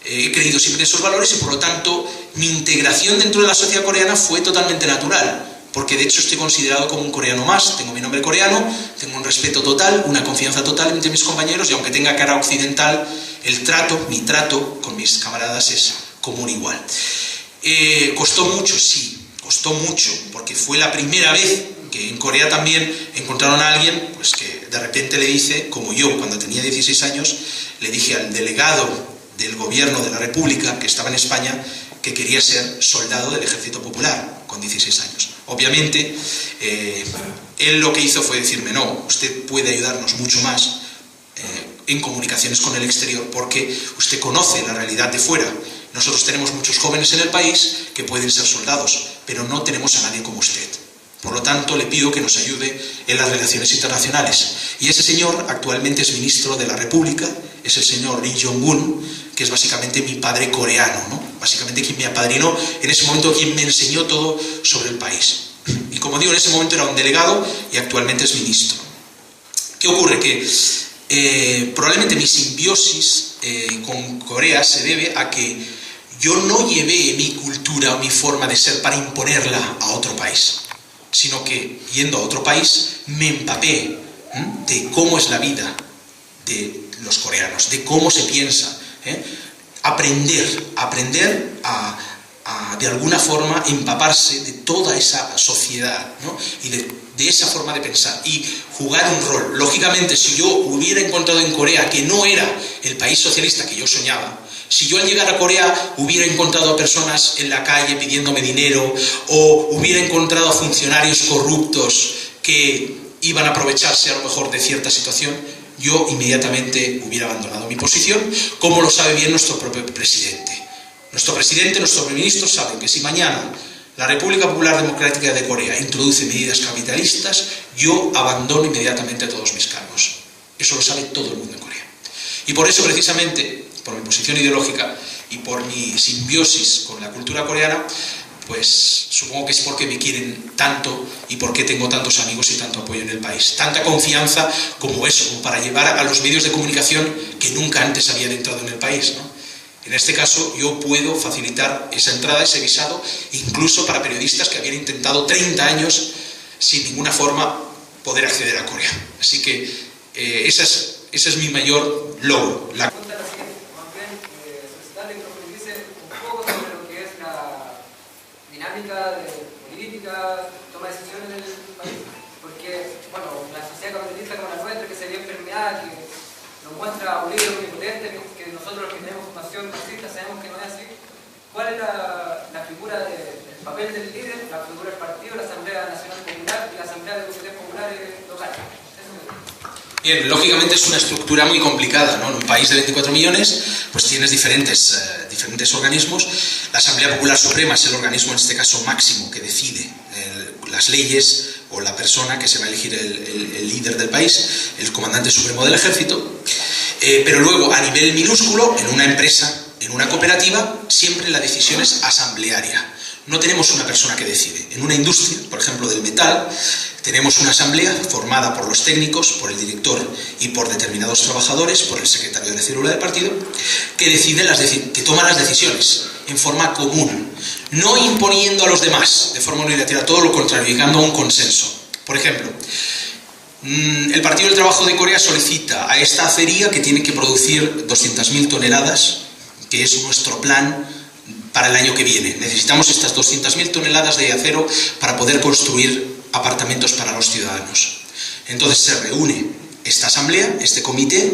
He creído siempre en esos valores y, por lo tanto, mi integración dentro de la sociedad coreana fue totalmente natural, porque de hecho estoy considerado como un coreano más, tengo mi nombre coreano, tengo un respeto total, una confianza total entre mis compañeros, y aunque tenga cara occidental, mi trato con mis camaradas es común igual. Costó mucho, sí, costó mucho, porque fue la primera vez que en Corea también encontraron a alguien pues, que de repente le dice, como yo cuando tenía 16 años, le dije al delegado del gobierno de la República, que estaba en España, que quería ser soldado del Ejército Popular con 16 años. Obviamente, él lo que hizo fue decirme, no, usted puede ayudarnos mucho más en comunicaciones con el exterior, porque usted conoce la realidad de fuera. Nosotros tenemos muchos jóvenes en el país que pueden ser soldados, pero no tenemos a nadie como usted. Por lo tanto, le pido que nos ayude en las relaciones internacionales. Y ese señor actualmente es ministro de la República, es el señor Lee Jong-un, que es básicamente mi padre coreano, ¿no? Básicamente quien me apadrinó, en ese momento quien me enseñó todo sobre el país. Y como digo, en ese momento era un delegado y actualmente es ministro. ¿Qué ocurre? Que probablemente mi simbiosis con Corea se debe a que yo no llevé mi cultura o mi forma de ser para imponerla a otro país, sino que, yendo a otro país, me empapé de cómo es la vida de los coreanos, de cómo se piensa, aprender a de alguna forma empaparse de toda esa sociedad, ¿no? Y de esa forma de pensar y jugar un rol. Lógicamente, si yo hubiera encontrado en Corea que no era el país socialista que yo soñaba, si yo al llegar a Corea hubiera encontrado a personas en la calle pidiéndome dinero, o hubiera encontrado a funcionarios corruptos que iban a aprovecharse a lo mejor de cierta situación, yo inmediatamente hubiera abandonado mi posición, como lo sabe bien nuestro propio presidente. Nuestro presidente, nuestros ministros saben que si mañana la República Popular Democrática de Corea introduce medidas capitalistas, yo abandono inmediatamente todos mis cargos. Eso lo sabe todo el mundo en Corea. Y por eso, precisamente, por mi posición ideológica y por mi simbiosis con la cultura coreana, pues supongo que es porque me quieren tanto y porque tengo tantos amigos y tanto apoyo en el país. Tanta confianza como eso, como para llevar a los medios de comunicación que nunca antes habían entrado en el país, ¿no? En este caso, yo puedo facilitar esa entrada, ese visado, incluso para periodistas que habían intentado 30 años sin ninguna forma poder acceder a Corea. Así que ese es mi mayor logro. La pregunta es la siguiente, más bien solicitarle que profundice un poco sobre lo que es la dinámica de política, toma de decisiones del país, porque, bueno, la sociedad capitalista como la nuestra, que se ve permeada, que nos muestra un líder omnipotente, que nosotros los que tenemos formación marxista sabemos que no es así. ¿Cuál es la figura del papel del líder, la figura del partido, la Asamblea Nacional Popular y la Asamblea de Comités Populares locales? Bien, lógicamente es una estructura muy complicada, ¿no? En un país de 24 millones, pues tienes diferentes organismos. La Asamblea Popular Suprema es el organismo, en este caso máximo, que decide las leyes o la persona que se va a elegir el líder del país, el comandante supremo del ejército. Pero luego, a nivel minúsculo, en una empresa, en una cooperativa, siempre la decisión es asamblearia. No tenemos una persona que decide. En una industria, por ejemplo del metal, tenemos una asamblea formada por los técnicos, por el director y por determinados trabajadores, por el secretario de la célula del partido, que toma las decisiones en forma común, no imponiendo a los demás de forma unilateral, todo lo contrario, llegando a un consenso. Por ejemplo, el Partido del Trabajo de Corea solicita a esta acería que tiene que producir 200.000 toneladas, que es nuestro plan para el año que viene. Necesitamos estas 200.000 toneladas de acero para poder construir apartamentos para los ciudadanos. Entonces se reúne esta asamblea, este comité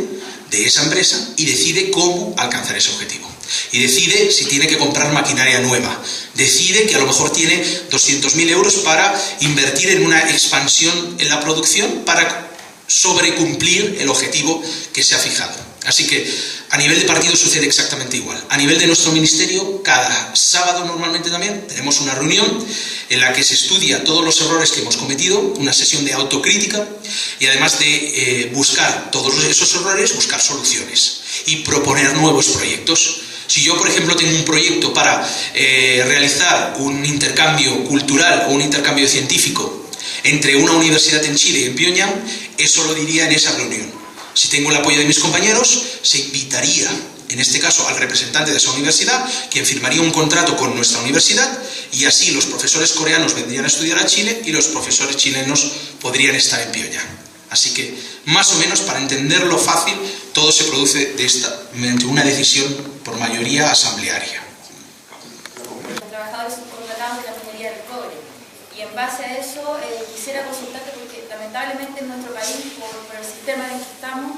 de esa empresa y decide cómo alcanzar ese objetivo. Y decide si tiene que comprar maquinaria nueva. Decide que a lo mejor tiene 200.000 euros para invertir en una expansión en la producción para sobrecumplir el objetivo que se ha fijado. Así que a nivel de partido sucede exactamente igual. A nivel de nuestro ministerio, cada sábado normalmente también tenemos una reunión en la que se estudia todos los errores que hemos cometido, una sesión de autocrítica y además de buscar todos esos errores, buscar soluciones y proponer nuevos proyectos. Si yo, por ejemplo, tengo un proyecto para realizar un intercambio cultural o un intercambio científico entre una universidad en Chile y en Pyongyang, eso lo diría en esa reunión. Si tengo el apoyo de mis compañeros, se invitaría, en este caso, al representante de esa universidad, quien firmaría un contrato con nuestra universidad, y así los profesores coreanos vendrían a estudiar a Chile y los profesores chilenos podrían estar en Pyongyang. Así que, más o menos, para entenderlo fácil, todo se produce mediante una decisión por mayoría asamblearia. Los trabajadores subcontratados de la minería del cobre. Y en base a eso, quisiera consultarte porque lamentablemente en nuestro país, por el sistema en el que estamos,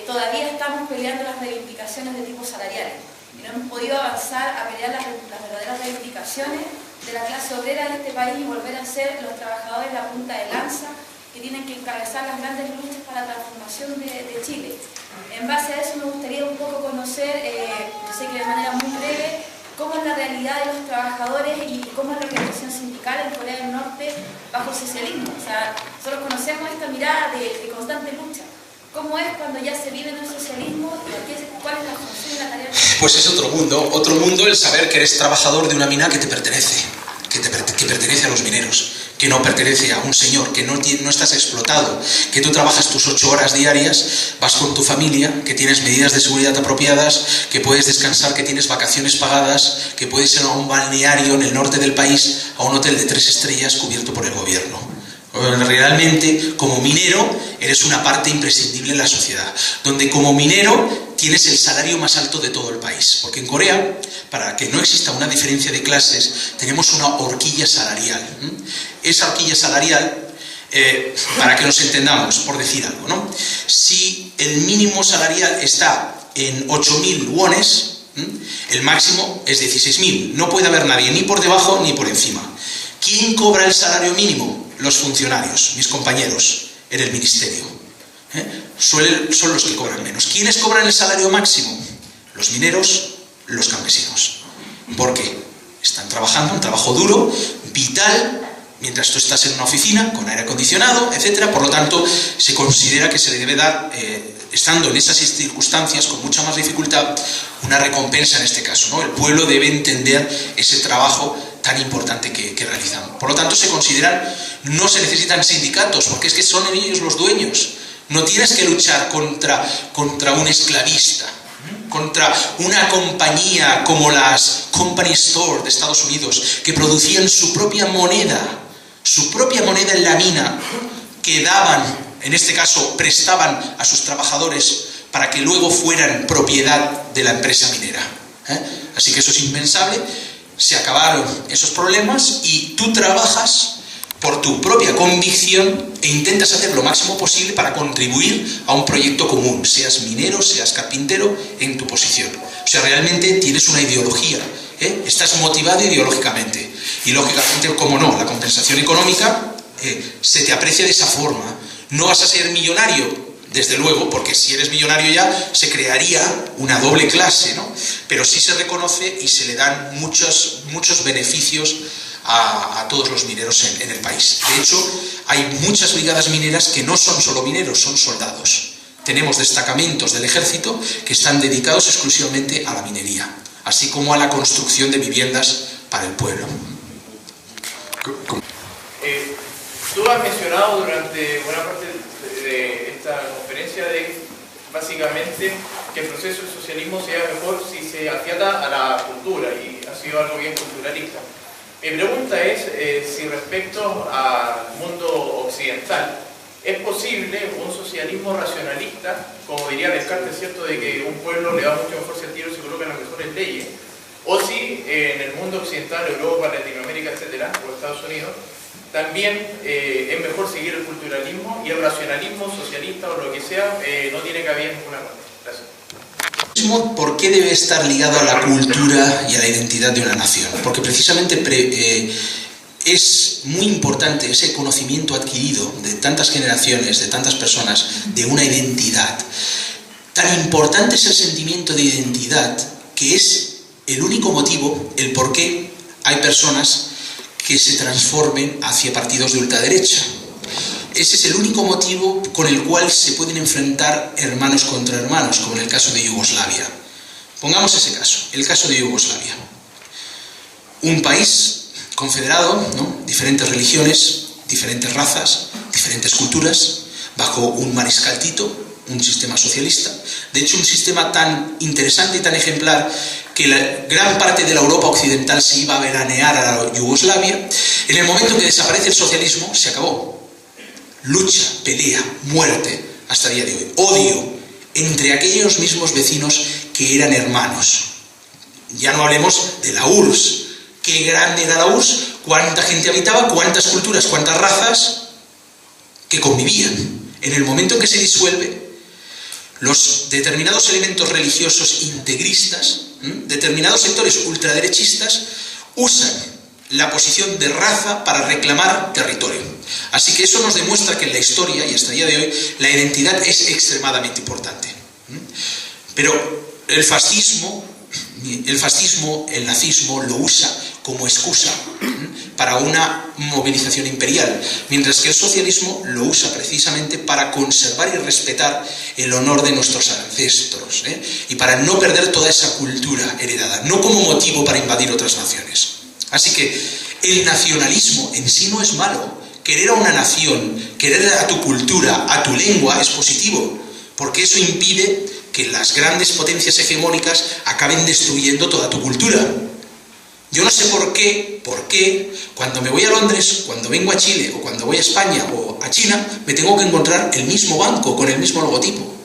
todavía estamos peleando las reivindicaciones de tipo salarial. Y no hemos podido avanzar a pelear las verdaderas reivindicaciones de la clase obrera de este país y volver a ser los trabajadores la punta de lanza que tienen que encabezar las grandes luchas para la transformación de Chile. En base a eso me gustaría un poco conocer, yo sé que de manera muy breve, cómo es la realidad de los trabajadores y cómo es la organización sindical en Corea del Norte bajo el socialismo. O sea, nosotros conocemos esta mirada de constante lucha. ¿Cómo es cuando ya se vive en el socialismo y cuál es la función y la tarea? Pues es otro mundo el saber que eres trabajador de una mina que te pertenece, que pertenece a los mineros, que no pertenece a un señor, que no estás explotado, que tú trabajas tus 8 horas diarias, vas con tu familia, que tienes medidas de seguridad apropiadas, que puedes descansar, que tienes vacaciones pagadas, que puedes ir a un balneario en el norte del país, a un hotel de 3 estrellas cubierto por el gobierno. Realmente, como minero, eres una parte imprescindible en la sociedad, donde como minero tienes el salario más alto de todo el país, porque en Corea, para que no exista una diferencia de clases, tenemos una horquilla salarial. Esa horquilla salarial, para que nos entendamos, por decir algo, ¿no? Si el mínimo salarial está en 8.000 wones, el máximo es 16.000. No puede haber nadie ni por debajo ni por encima. ¿Quién cobra el salario mínimo? Los funcionarios, mis compañeros, en el ministerio. Son los que cobran menos. ¿Quiénes cobran el salario máximo? Los mineros, los campesinos. ¿Por qué? Están trabajando un trabajo duro, vital, mientras tú estás en una oficina con aire acondicionado, etc. Por lo tanto, se considera que se le debe dar, estando en esas circunstancias con mucha más dificultad, una recompensa en este caso, ¿no? El pueblo debe entender ese trabajo tan importante que realizan. Por lo tanto, se consideran, no se necesitan sindicatos, porque es que son ellos los dueños. No tienes que luchar contra un esclavista, contra una compañía como las Company Store de Estados Unidos, que producían su propia moneda en la mina, que daban, en este caso, prestaban a sus trabajadores para que luego fueran propiedad de la empresa minera. Así que eso es impensable. Se acabaron esos problemas y tú trabajas por tu propia convicción e intentas hacer lo máximo posible para contribuir a un proyecto común, seas minero, seas carpintero, en tu posición. O sea, realmente tienes una ideología, estás motivado ideológicamente. Y lógicamente, como no, la compensación económica se te aprecia de esa forma. No vas a ser millonario, desde luego, porque si eres millonario ya se crearía una doble clase, ¿no? Pero sí se reconoce y se le dan muchos beneficios a todos los mineros en el país. De hecho, hay muchas brigadas mineras que no son solo mineros, son soldados. Tenemos destacamentos del ejército que están dedicados exclusivamente a la minería, así como a la construcción de viviendas para el pueblo. Tú has mencionado durante buena parte de esta conferencia de básicamente que el proceso del socialismo sea mejor si se afiata a la cultura, y ha sido algo bien culturalista. Mi pregunta es si respecto al mundo occidental es posible un socialismo racionalista, como diría Descartes, ¿cierto?, de que un pueblo le da mucho mejor sentido si coloca las mejores leyes, o si en el mundo occidental, Europa, Latinoamérica, etcétera, o Estados Unidos, también es mejor seguir el culturalismo y el racionalismo socialista o lo que sea no tiene cabida en ninguna parte. Gracias. ¿Por qué debe estar ligado a la cultura y a la identidad de una nación? Porque precisamente es muy importante ese conocimiento adquirido de tantas generaciones, de tantas personas, de una identidad. Tan importante es el sentimiento de identidad que es el único motivo, el por qué hay personas que se transformen hacia partidos de ultraderecha. Ese es el único motivo con el cual se pueden enfrentar hermanos contra hermanos, como en el caso de Yugoslavia. Pongamos ese caso, el caso de Yugoslavia. Un país confederado, ¿no?, diferentes religiones, diferentes razas, diferentes culturas, bajo un mariscal Tito, un sistema socialista. De hecho, un sistema tan interesante y tan ejemplar que la gran parte de la Europa occidental se iba a veranear a la Yugoslavia. En el momento en que desaparece el socialismo, se acabó. Lucha, pelea, muerte, hasta el día de hoy. Odio entre aquellos mismos vecinos que eran hermanos. Ya no hablemos de la URSS. ¿Qué grande era la URSS? ¿Cuánta gente habitaba? ¿Cuántas culturas? ¿Cuántas razas que convivían? En el momento en que se disuelve, los determinados elementos religiosos integristas, determinados sectores ultraderechistas, usan la posición de raza para reclamar territorio. Así que eso nos demuestra que en la historia, y hasta el día de hoy, la identidad es extremadamente importante. Pero el fascismo, el nazismo lo usa como excusa para una movilización imperial, mientras que el socialismo lo usa precisamente para conservar y respetar el honor de nuestros ancestros, y para no perder toda esa cultura heredada, no como motivo para invadir otras naciones. Así que el nacionalismo en sí no es malo. Querer a una nación, querer a tu cultura, a tu lengua, es positivo, porque eso impide que las grandes potencias hegemónicas acaben destruyendo toda tu cultura. Yo no sé por qué, cuando me voy a Londres, cuando vengo a Chile, o cuando voy a España o a China, me tengo que encontrar el mismo banco con el mismo logotipo.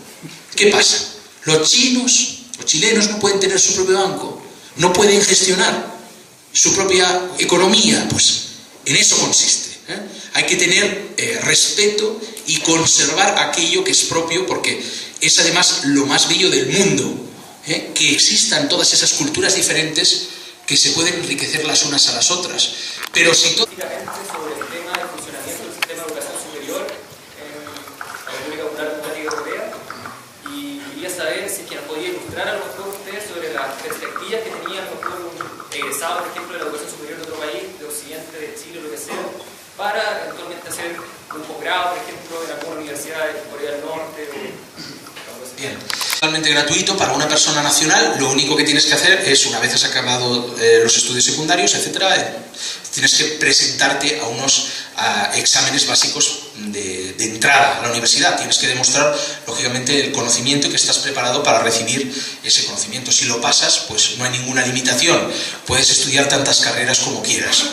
¿Qué pasa? Los chinos o chilenos no pueden tener su propio banco, no pueden gestionar su propia economía. Pues en eso consiste. Hay que tener respeto y conservar aquello que es propio, porque es además lo más bello del mundo, que existan todas esas culturas diferentes que se pueden enriquecer las unas a las otras. Pero si todo... sobre el tema del funcionamiento del sistema de educación superior en la República Popular Democrática Europea, y quería saber si es que nos podía ilustrar a lo mejor usted sobre las perspectivas que tenían los egresados, por ejemplo, de la universidad de Corea del Norte o algo así. Bien. Totalmente gratuito para una persona nacional. Lo único que tienes que hacer es, una vez has acabado los estudios secundarios, etcétera, tienes que presentarte a unos exámenes básicos de entrada a la universidad. Tienes que demostrar, lógicamente, el conocimiento y que estás preparado para recibir ese conocimiento. Si lo pasas, pues no hay ninguna limitación. Puedes estudiar tantas carreras como quieras.